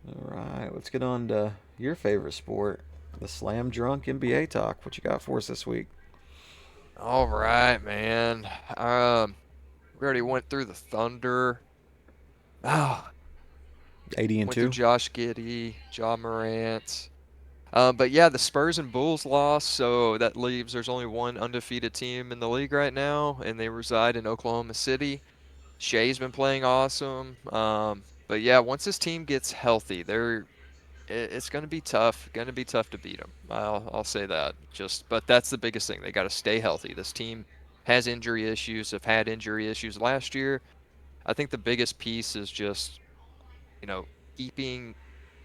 All right, let's get on to your favorite sport, the slam drunk NBA talk. What you got for us this week? All right, man. We already went through the Thunder. Ah, 80 and went through two. Josh Giddey, Ja Morant. But yeah, the Spurs and Bulls lost, so that leaves there's only one undefeated team in the league right now, and they reside in Oklahoma City. Shea's been playing awesome. But yeah, once this team gets healthy, it's going to be tough. Going to be tough to beat them. I'll say that. But that's the biggest thing. They got to stay healthy. This team has injury issues. Have had injury issues last year. I think the biggest piece is just you know keeping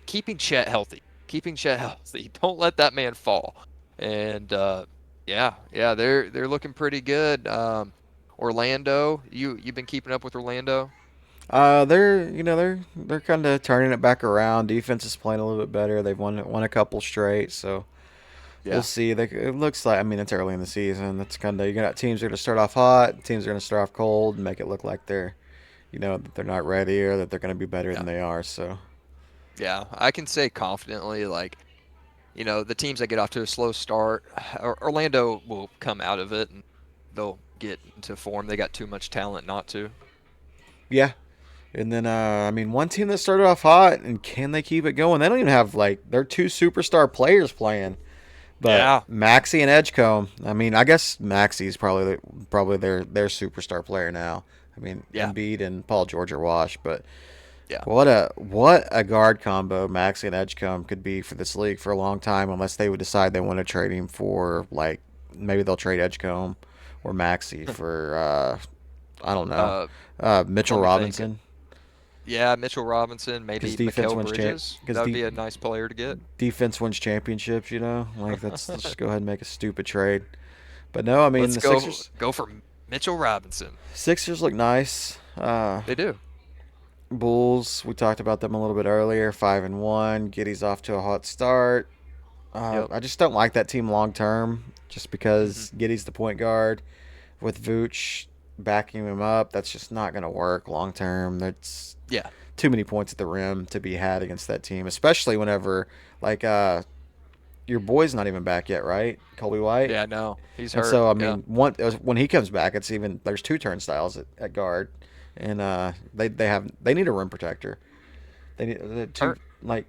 keeping Chet healthy. Keeping Chet healthy. Don't let that man fall. And yeah, they're looking pretty good. Orlando, you've been keeping up with Orlando? They're kind of turning it back around. Defense is playing a little bit better. They've won a couple straight, so we'll Yeah. see. It looks like, I mean, it's early in the season. That's kind of, you got teams that are going to start off hot, teams are going to start off cold, and make it look like that they're not ready or that they're going to be better Yeah. than they are. So Yeah. I can say confidently, like, the teams that get off to a slow start, Orlando will come out of it and they'll get into form. They got too much talent not to. yeah. And then, I mean, one team that started off hot, and can they keep it going? They don't even have like their two superstar players playing. But Yeah. Maxi and Edgecombe, I mean, I guess Maxi's probably their superstar player now. I mean, Yeah. Embiid and Paul George are washed, but Yeah. what a guard combo Maxi and Edgecombe could be for this league for a long time, unless they would decide they want to trade him for like maybe they'll trade Edgecombe or Maxi for I don't know Uh, Mitchell let me think. Robinson Yeah, Mitchell Robinson, because maybe Mikal Bridges. because That would be a nice player to get. defense wins championships. Like let's just go ahead and make a stupid trade. But no, I mean Let's the go Sixers. go for Mitchell Robinson. Sixers look nice. They do. Bulls, we talked about them a little bit earlier. 5-1. Giddey's off to a hot start. Yep. I just don't like that team long term, just Hmm. because Giddey's the point guard with Vooch backing him up. That's just not going to work long term. That's Yeah. too many points at the rim to be had against that team, especially whenever like your boy's not even back yet, right? Colby White. Yeah. No, he's And hurt. so I Yeah. mean, when he comes back, it's even there's two turnstiles at guard, and they need a rim protector. They need two Hurt. like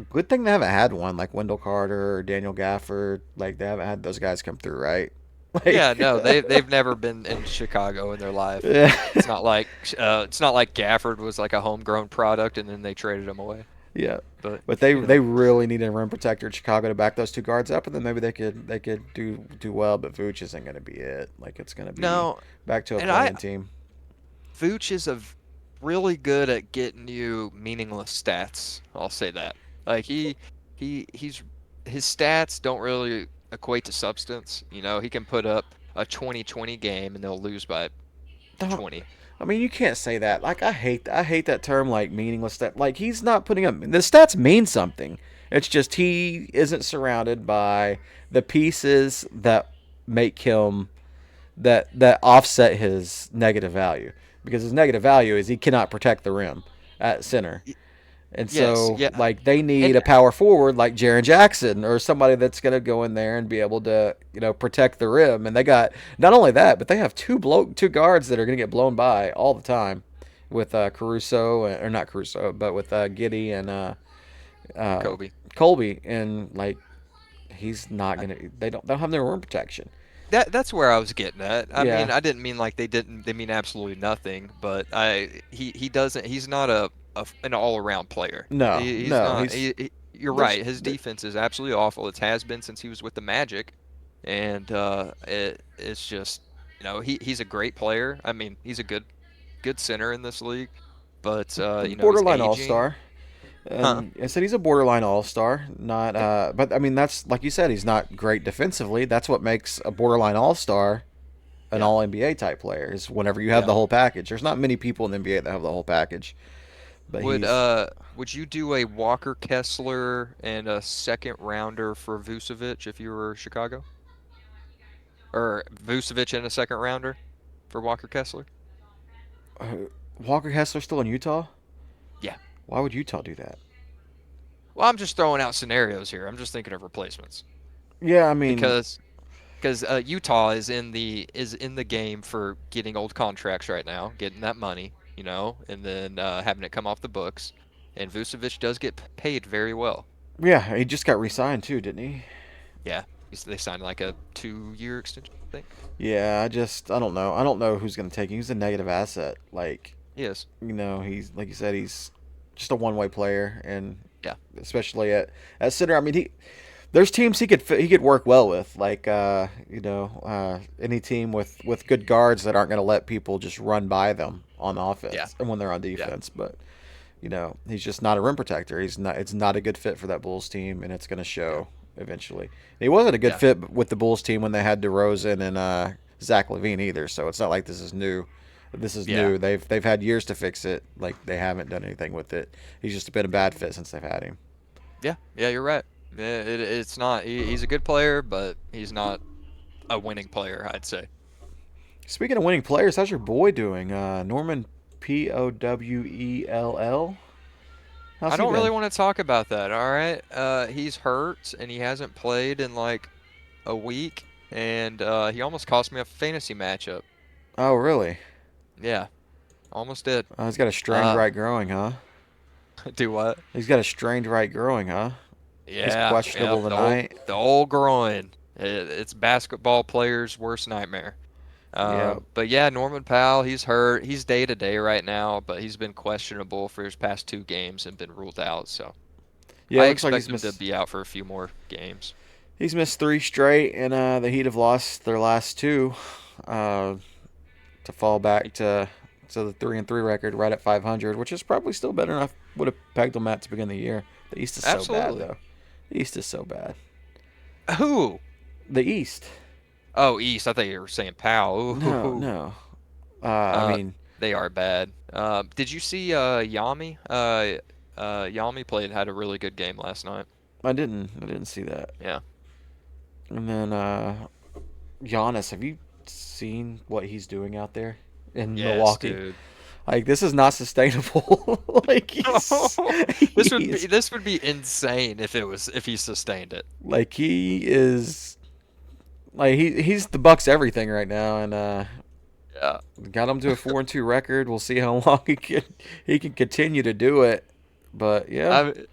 good thing they haven't had one like Wendell Carter or Daniel Gafford. Like they haven't had those guys come through, right? Yeah. Like No, they've never been in Chicago in their life. yeah. It's not like Gafford was like a homegrown product and then they traded him away. Yeah, But but they you know, they really need a rim protector in Chicago to back those two guards up, and then maybe they could do well. But Vooch isn't going to be it. Like it's going to be no, back to a and I playing team. Vooch is really good at getting you meaningless stats. I'll say that. Like he's his stats don't really equate to substance. You know, he can put up a 20-20 game and they'll lose by Don't 20. I mean you can't say that. Like I hate that term like meaningless stat. Like he's not putting up the stats mean something. It's just he isn't surrounded by the pieces that make him that offset his negative value because his negative value is he cannot protect the rim at center. Y- And Yes, so, yeah. like, they need And a power forward like Jaren Jackson or somebody that's going to go in there and be able to, protect the rim. And they got not only that, but they have two guards that are going to get blown by all the time with Caruso, or not Caruso, but with Giddey and uh, Kobe. Colby. And, like, he's not going to, they don't have their rim protection. That's where I was getting at. I Yeah. mean, I didn't mean like they mean absolutely nothing, but he doesn't he's not an all-around player. No, He's no. not He's, you're there's, right. His there, defense is absolutely awful. It has been since he was with the Magic, and it's just he's a great player. I mean, he's a good center in this league, but he's borderline all aging. star. Huh. And I said he's a borderline all star. Not, Yeah. but I mean that's like you said, he's not great defensively. That's what makes a borderline all star an Yeah. all NBA type player. Is whenever you have Yeah. the whole package. There's not many people in the NBA that have the whole package, but Would he's. uh would you do a Walker Kessler and a second rounder for Vucevic if you were Chicago? Or Vucevic and a second rounder for Walker Kessler? Walker Hessler still in Utah? Yeah. Why would Utah do that? Well, I'm just throwing out scenarios here. I'm just thinking of replacements Yeah, I mean, because Utah is in the game for getting old contracts right now, getting that money, and then having it come off the books. And Vucevic does get paid very well. yeah, he just got re-signed too, didn't he? Yeah, they signed like a 2-year extension, I think. Yeah, I don't know. I don't know who's gonna take him. He's a negative asset. Like, Yes. he's like you said, he's just a one-way player, and Yeah. especially at center. I mean, there's teams he could work well with, like any team with good guards that aren't going to let people just run by them on Yeah. offense and when they're on Yeah. defense. But he's just not a rim protector. He's not. It's not a good fit for that Bulls team, and it's going to Yeah. show eventually. He wasn't a good Yeah. fit with the Bulls team when they had DeRozan and Zach LaVine either. So it's not like this is new. This is Yeah. new. They've had years to fix it. Like they haven't done anything with it. He's just been a bad fit since they've had him. Yeah. Yeah, you're right. It's not he's a good player, but he's not a winning player, I'd say. Speaking of winning players, how's your boy doing? Norman Powell. How's I he don't really been? want to talk about that, all right? He's hurt and he hasn't played in like a week and he almost cost me a fantasy matchup. Oh, really? Yeah, almost did. He's got a strained Uh right growing, huh? do what? He's got a strained right growing, huh? He's Yeah, yeah, questionable tonight. the old groin. It's basketball players' worst nightmare. Yeah, But yeah, Norman Powell, he's hurt. He's day to day right now, but he's been questionable for his past 2 games and been ruled out. So yeah. I It looks like expect him to be out for a few more games. he's missed three straight, and the Heat have lost their last two uh, to fall back to the 3-3 record, right at 500, which is probably still better than I would have pegged them at to begin the year. The East is so bad, Absolutely. though. The East is so bad. Who? The East. Oh, East. I thought you were saying Powell. No, Ooh. no. I Uh, mean, They are bad. Did you see Yami? Yami had a really good game last night. I didn't see that. Yeah. And then Giannis, have you seen what he's doing out there in Yes, Milwaukee? dude. Like this is not sustainable. like he's This would be insane if he sustained it. like he is like he's the Bucks everything right now, and Yeah. got him to a 4-2 record. We'll see how long he can continue to do it. But yeah, I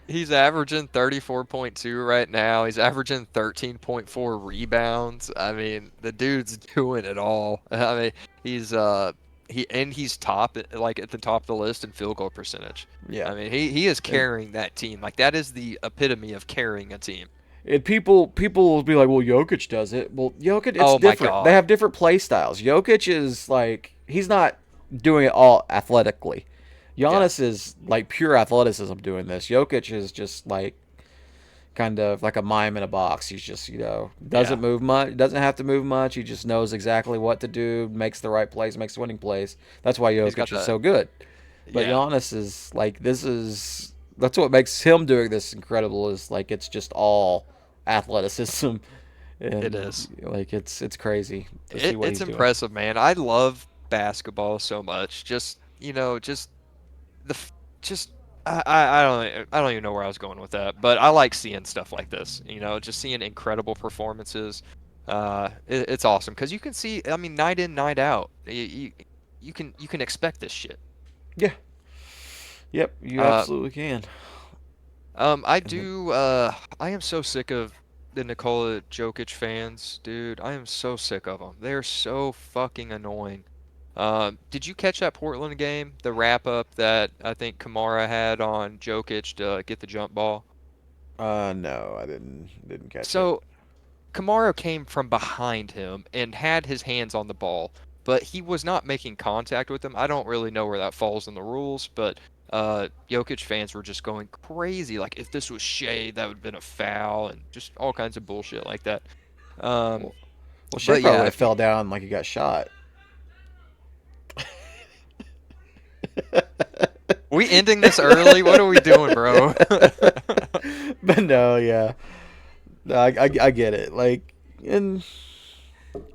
He's averaging 34.2 right now. He's averaging 13.4 rebounds. I mean, the dude's doing it all. I mean, he's he's top like at the top of the list in field goal percentage. yeah. I mean, he is And carrying that team. Like that is the epitome of carrying a team. people will be like, well, Jokic does it. Well, Jokic, it's Oh my different. They God. have different play styles. Jokic is like he's not doing it all athletically. Yeah. Giannis is like pure athleticism doing this. Jokic is just like kind of like a mime in a box. He's just Yeah. doesn't move much, doesn't have to move much. He just knows exactly what to do, makes the right plays, makes winning plays. That's why He's got Jokic is the so good. But yeah. Giannis is like that's what makes him doing this incredible. Is like it's just all athleticism, It and is. like it's crazy to see what It's he's doing. impressive, man. I love basketball so much. Just, just the just I don't even know where I was going with that, but I like seeing stuff like this. Just seeing incredible performances. It's awesome because you can see. I mean, night in, night out. You can expect this shit. Yeah. Yep. You Uh, absolutely can. I And then, do. I am so sick of the Nikola Jokic fans, dude. I am so sick of them. They're so fucking annoying. Did you catch that Portland game? The wrap up that I think Kamara had on Jokic to get the jump ball. no, I didn't catch it. So Kamara came from behind him and had his hands on the ball, but he was not making contact with him. I don't really know where that falls in the rules, but Jokic fans were just going crazy. Like if this was Shea, that would have been a foul and just all kinds of bullshit like that. Um, Well, well, Shea but probably yeah, would have if you fell down like he got shot. we ending this early, what are we doing, bro? But no, yeah, no, I get it. Like, and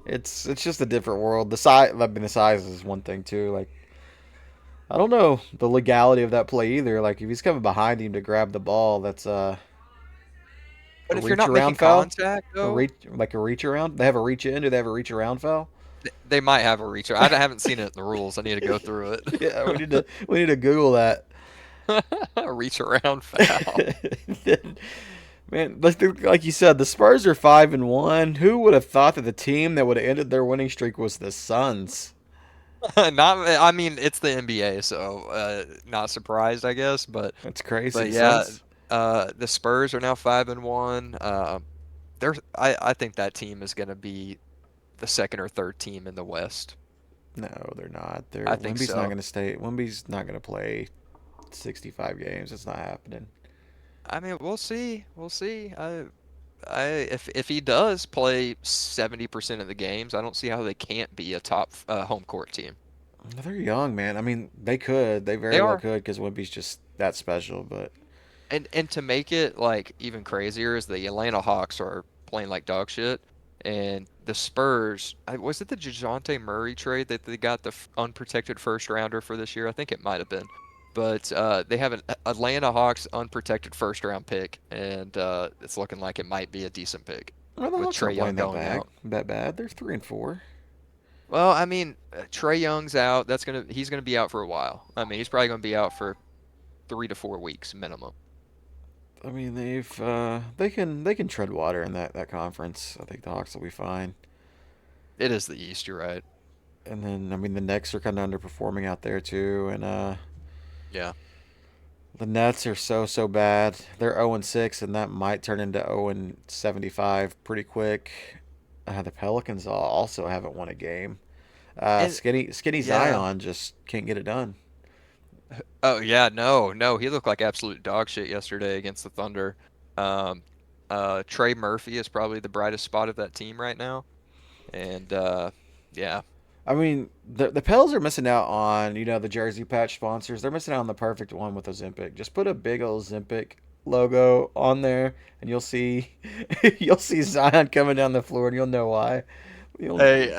it's just a different world. The size, I mean, the size is one thing too. Like, I don't know the legality of that play either. Like, if he's coming behind him to grab the ball, that's a But if you're reach not making around foul. contact, A though, reach like a reach around. They have a reach in. Do they have a reach around foul? they might have a reacher. I haven't seen it in the rules. I need to go through Yeah, we it. need to Google that. A reach around foul. Man, like you said, the Spurs are 5-1. Who would have thought that the team that would have ended their winning streak was the Suns? I mean, it's the NBA, so not surprised, I guess. That's But crazy. yeah, Suns. the Spurs are now 5-1. I think that team is going to be the second or third team in the West. No, they're not. I think so. Wimby's not going to play 65 games. It's not happening. I mean, we'll see. We'll see. If he does play 70% of the games, I don't see how they can't be a top home court team. They're young, man. I mean, they could. They They very well are. could because Wimby's just that special. But And to make it like even crazier is the Atlanta Hawks are playing like dog shit, and the Spurs. Was it the Dejounte Murray trade that they got the unprotected first rounder for this year? I think it might have been, but they have an Atlanta Hawks unprotected first round pick, and it's looking like it might be a decent pick well, the with Hawks aren't Trey Young playing that going bad. out. That bad. They're 3-4. Well, I mean, Trey Young's out. He's gonna be out for a while. I mean, he's probably gonna be out for 3 to 4 weeks minimum. I mean, they can tread water in that conference. I think the Hawks will be fine. It is the East, you're right. And then I mean the Knicks are kind of underperforming out there too, and Yeah. the Nets are so bad. They're 0-6, and that might turn into 0-75 pretty quick. The Pelicans also haven't won a game. And Skinny yeah. Zion just can't get it done. Oh yeah, no, he looked like absolute dog shit yesterday against the Thunder. Um, Trey Murphy is probably the brightest spot of that team right now, and yeah, I mean, the Pels are missing out on, the jersey patch sponsors. They're missing out on the perfect one with Ozempic. Just put a big old Ozempic logo on there, and you'll see you'll see Zion coming down the floor, and you'll know why. You'll, Hey,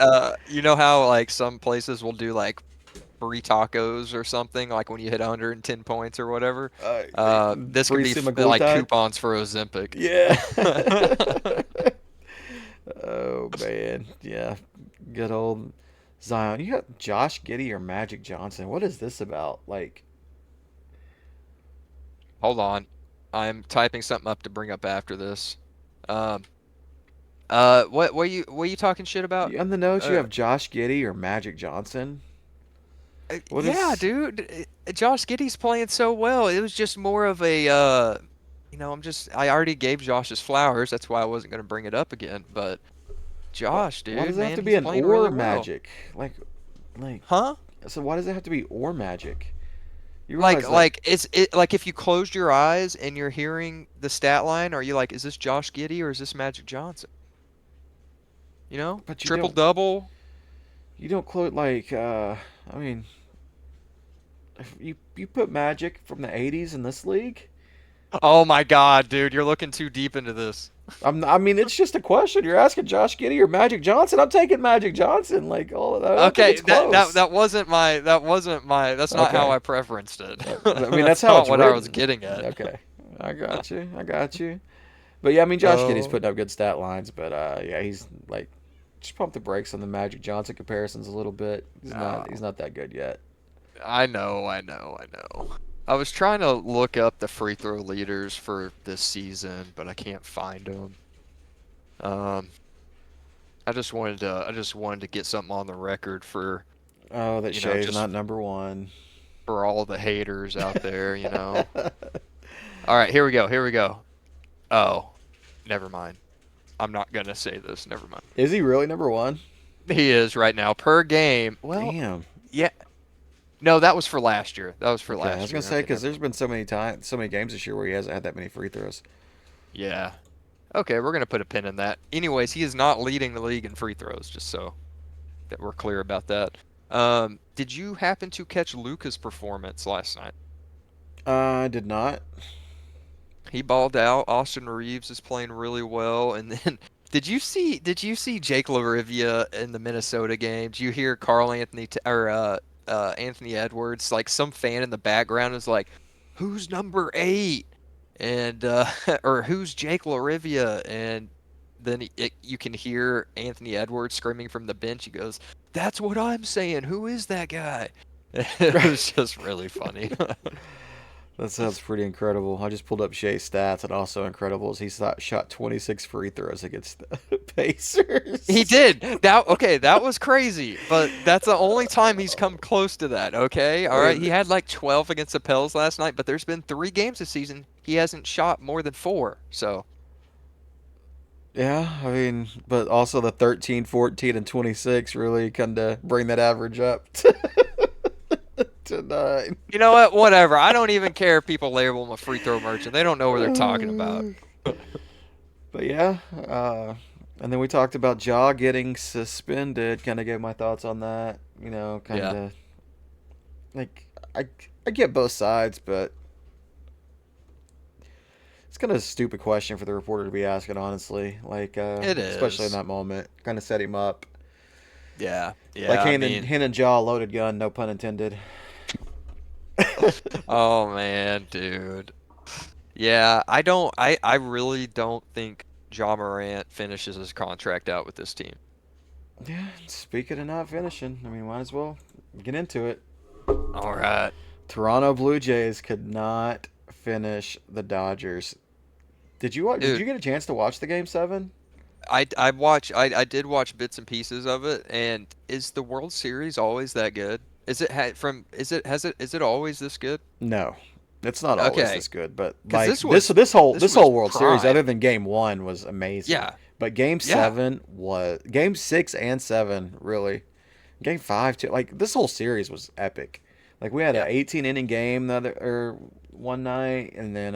you know how like some places will do like free tacos or something, like when you hit 110 points or whatever. uh, This could free be like semaglutide. coupons for Ozempic. Yeah. Oh man, yeah. Good old Zion. You got Josh Giddey or Magic Johnson. What is this about? Like, Hold on, I'm typing something up to bring up after this. Um, what are you talking shit about? on the notes you Uh, have Josh Giddey or Magic Johnson. What yeah, is? dude, Josh Giddey's playing so well. It was just more of a, I already gave Josh his flowers. That's why I wasn't gonna bring it up again. But What? Josh, Why dude, does it have man, to be he's an playing or really well. Magic? Like. Huh? So why does it have to be or Magic? You Like, realize like like it's it like if you closed your eyes and you're hearing the stat line, are you like, is this Josh Giddey or is this Magic Johnson? You know, but triple double. you don't quote like I mean if you put Magic from the 80s in this league. Oh my God, dude, you're looking too deep into this. I mean it's just a question. You're asking Josh Giddey or Magic Johnson. I'm taking Magic Johnson. Like all I don't think Okay, it's close. that's not how Okay. I preferenced it. I mean that's That's how not it's what I was written. getting at. Okay. I got you. But yeah, I mean Josh Giddey's Oh, putting up good stat lines, but yeah, he's like just pump the brakes on the Magic Johnson comparisons a little bit. He's no. not that good yet. I know. I was trying to look up the free throw leaders for this season, but I can't find them. Um, I just wanted to get something on the record for, Oh, that Shea's just not number one. for all the haters out there. All right, here we go. Here we go. Oh, never mind. I'm not gonna say this. Never mind. Is he really number one? He is right now per game. Well, Damn. yeah. No, that was for last year. That was for Okay, I was last gonna year. say Okay, because never there's mind. been so many games this year where he hasn't had that many free throws. Yeah. Okay, we're gonna put a pin in that. Anyways, he is not leading the league in free throws, just so that we're clear about that. Did you happen to catch Luca's performance last night? I did not. He balled out. Austin Reeves is playing really well. And then did you see Jake LaRivia in the Minnesota game? Did you hear Carl Anthony or Anthony Edwards? Like some fan in the background is like, "Who's number 8?" And or who's Jake LaRivia? And then you can hear Anthony Edwards screaming from the bench. He goes, "That's what I'm saying. Who is that guy?" It was just really funny. That sounds pretty incredible. I just pulled up Shea's stats, and also incredible is he shot 26 free throws against the He Pacers. did. That was crazy, but that's the only time he's come close to that, okay? I All right. mean, He had like 12 against the Pels last night, but there's been 3 games this season he hasn't shot more than 4. So, yeah, I mean, but also the 13, 14, and 26 really kind of bring that average up to 9. you know what? Whatever. I don't even care if people label him a free throw merchant. They don't know what they're talking about. But yeah, and then we talked about Jaw getting suspended. Kind of gave my thoughts on that. Kind Yeah. of like I get both sides, but it's kind of a stupid question for the reporter to be asking. Honestly, like It especially in is. that moment, kind of set him up. Yeah. Like Yeah. I mean, hand and Jaw loaded gun, no pun intended. oh man, dude. Yeah, I really don't think Ja Morant finishes his contract out with this team. Yeah, speaking of not finishing, I mean, might as well get into it. All right. Toronto Blue Jays could not finish the Dodgers. Did Dude, you get a chance to watch the game 7? I did watch bits and pieces of it, and is the World Series always that good? Is it always this good? No, it's not always Okay, this good. But because like this this was whole World Series, other prime. than Game 1, was amazing. Yeah, But Game yeah, 7 was Game 6 and 7 really. Game 5 too. Like this whole series was epic. Like we had an yeah, 18 inning game the other or one night, and then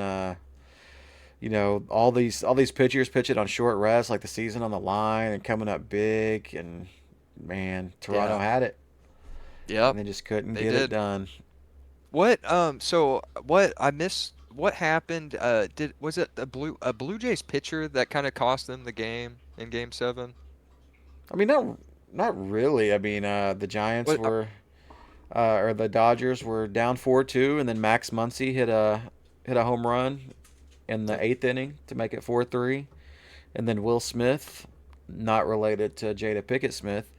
all these pitchers pitching on short rest, like the season on the line and coming up big, and man, Toronto Yeah. had it, and Yep. they just couldn't They get it did. done. So what I missed what happened did was it a Blue Jays pitcher that kind of cost them the game in game 7? I mean, not really. I mean, the Giants What were or the Dodgers were down 4-2, and then Max Muncy hit a home run in the to eighth inning to make it 4-3, and then Will Smith, not related to Jada Pickett Smith,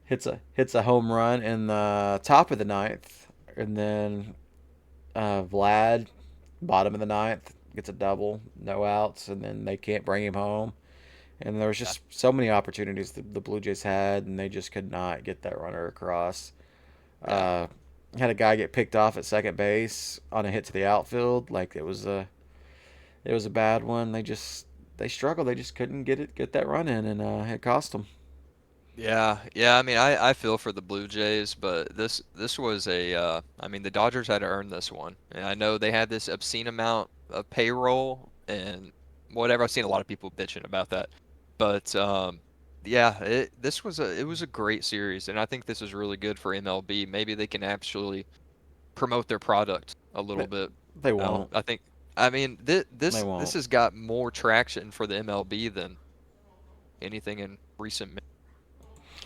hits a home run in the top of the ninth, and then Vlad, bottom of the ninth, gets a double, no outs, and then they can't bring him home. And there was yeah, just so many opportunities the Blue Jays had, and they just could not get that runner across. yeah. Uh, Had a guy get picked off at second base on a hit to the outfield, like it was a bad one. They struggled. They just couldn't get that run in, and it cost them. Yeah. I mean, I feel for the Blue Jays, but this was I mean, the Dodgers had to earn this one. And I know they had this obscene amount of payroll and whatever. I've seen a lot of people bitching about that, but yeah, it was a great series, and I think this is really good for MLB. Maybe they can actually promote their product a little They, bit. they No, won't. I think I mean They this won't. has got more traction for the MLB than anything in recent.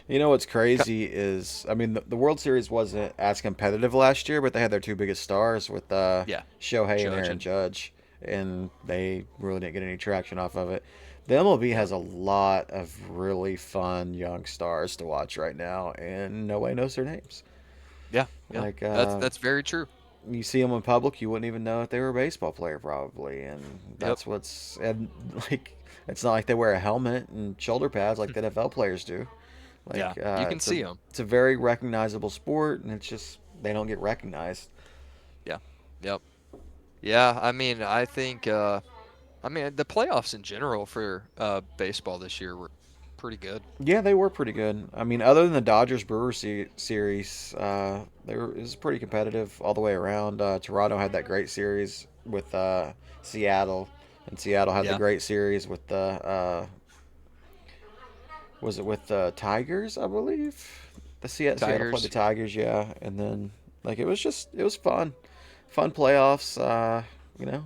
You know what's crazy is, I mean, the World Series wasn't as competitive last year, but they had their two biggest stars with Yeah, Shohei and Judge Aaron and Judge, and they really didn't get any traction off of it. The MLB yeah. has a lot of really fun young stars to watch right now, and nobody knows their names. Yeah. Like, That's very true. you see them in public, you wouldn't even know if they were a baseball player, probably, and Yep. and like, it's not like they wear a helmet and shoulder pads like the NFL players do. Yeah. Like You can see them. it's a very recognizable sport, and it's just they don't get recognized. Yeah. Yep. Yeah. I mean, I mean, the playoffs in general for baseball this year were pretty good. Yeah, they were pretty good. I mean, other than the Dodgers Brewers series, it was pretty competitive all the way around. Toronto had that great series with Seattle, and Seattle had the Yeah. great series with the was it with the Tigers, I believe. Seattle played the Tigers. Tigers, yeah, and then like it was fun playoffs.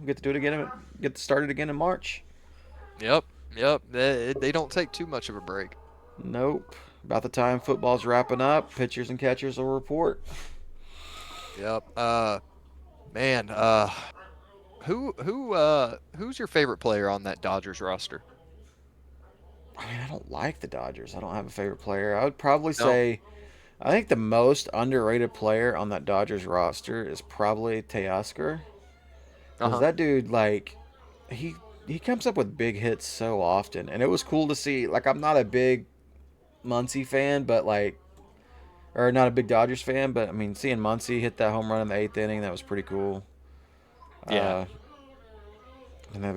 Get to do it again, get to start it again in March. Yep. Yep. They don't take too much of a break. Nope. About the time football's wrapping up, pitchers and catchers will report. Yep. Man. Who's your favorite player on that Dodgers roster? I mean, I don't like the Dodgers. I don't have a favorite player. I would probably No. say I think the most underrated player on that Dodgers roster is probably Teoscar, Uh because huh. that dude, like, he he comes up with big hits so often, and it was cool to see. Like, I'm not a big Muncy fan, but like, or not a big Dodgers fan, but I mean, seeing Muncy hit that home run in the eighth inning, that was pretty cool. Yeah. Uh, and then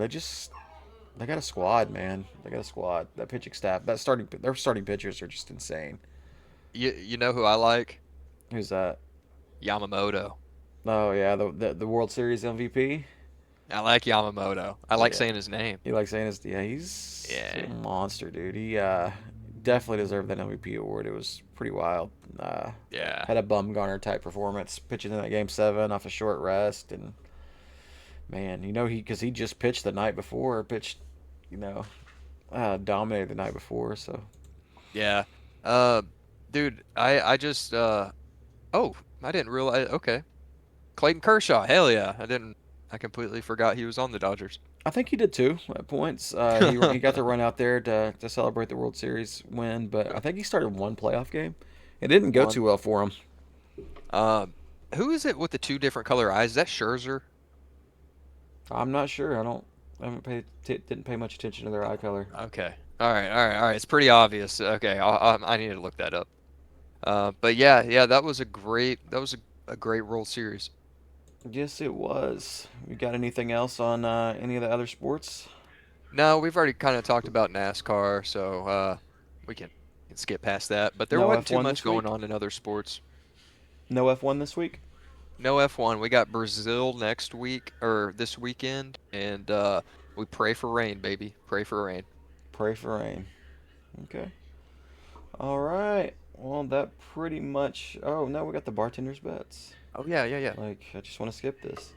they got a squad, man. They got a squad. That pitching staff, their starting pitchers are just insane. You know who I like? Who's that? Yamamoto. Oh yeah, the World Series MVP. I like Yamamoto. I like Yeah, saying his name. he likes saying his, yeah, he's a Yeah. monster, dude. He definitely deserved that MVP award. It was pretty wild. Yeah. Had a Bumgarner type performance, pitching in that game 7 off a short rest, and man, because he just pitched the night before, you know, dominated the night before. So Yeah. Uh, dude, I just oh, I didn't realize. Okay, Clayton Kershaw. Hell yeah, I completely forgot he was on the Dodgers. I think he did too at points. He got to run out there to celebrate the World Series win, but I think he started one playoff game. It didn't go One. too well for him. Um, who is it with the two different color eyes? Is that Scherzer? I'm not sure. I haven't didn't pay much attention to their eye color. Okay. All right. It's pretty obvious. Okay, I need to look that up. But yeah, that was a great World Series. Yes, it was. You got anything else on any of the other sports? No, we've already kind of talked about NASCAR, so we can skip past that. But there No wasn't too F1 much this going week. on in other sports. No F1 this week. No F1. We got Brazil next week or this weekend, and we pray for rain, baby. Pray for rain. Pray for rain. Okay. All right. Well, that pretty much. Oh no, we got the bartender's bets. Oh yeah, yeah, yeah. Like, I just want to skip this.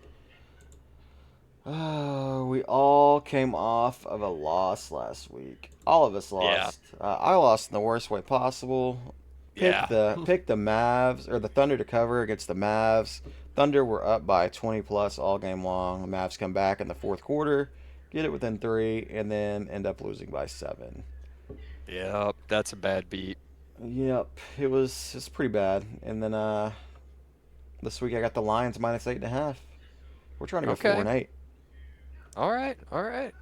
We all came off of a loss last week. All of us Yeah, lost. I lost in the worst way possible. Pick yeah. the Mavs or the Thunder to cover against the Mavs. Thunder were up by 20 plus all game long. The Mavs come back in the fourth quarter, get it within three, and then end up losing by seven. Yep, that's a bad beat. Yep, it's pretty bad. And then this week I got the Lions minus 8.5. We're trying to go four Okay. and eight. All right, all right.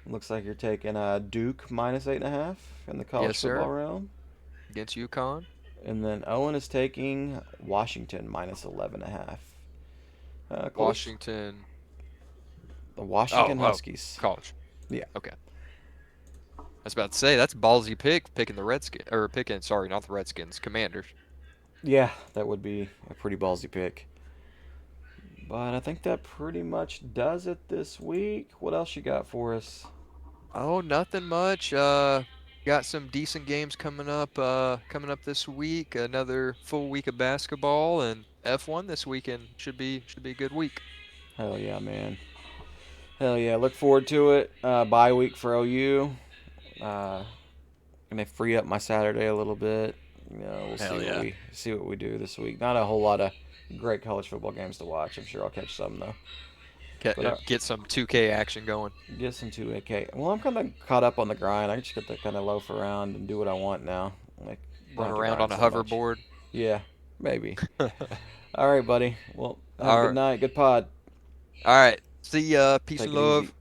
Looks like you're taking Duke minus 8.5 in the Yes, college football sir. realm. Against UConn. And then Owen is taking Washington minus 11.5. Close. Washington. The Oh, Washington oh, Huskies. college. Yeah. Okay. I was about to say that's a ballsy pick, picking the Redskins or picking. Sorry, not the Redskins. Commanders. Yeah, that would be a pretty ballsy pick. But I think that pretty much does it this week. What else you got for us? Oh, nothing much. Got some decent games coming up. Coming up this week. Another full week of basketball and F1 this weekend. Should be a good week. Hell yeah, man. Hell yeah. Look forward to it. Bye week for OU. Uh, Gonna free up my Saturday a little bit. We'll Hell yeah. see what we do this week. Not a whole lot of great college football games to watch. I'm sure I'll catch some though. But Get some 2K action going. get some 2AK. Well, I'm kind of caught up on the grind. I just get to kind of loaf around and do what I want now. Like, don't Run have to around grind on a so much. hoverboard. Yeah, maybe. All right, buddy. Well, have a All good right. night. Good pod. All right. See ya. Peace Take and it easy. love.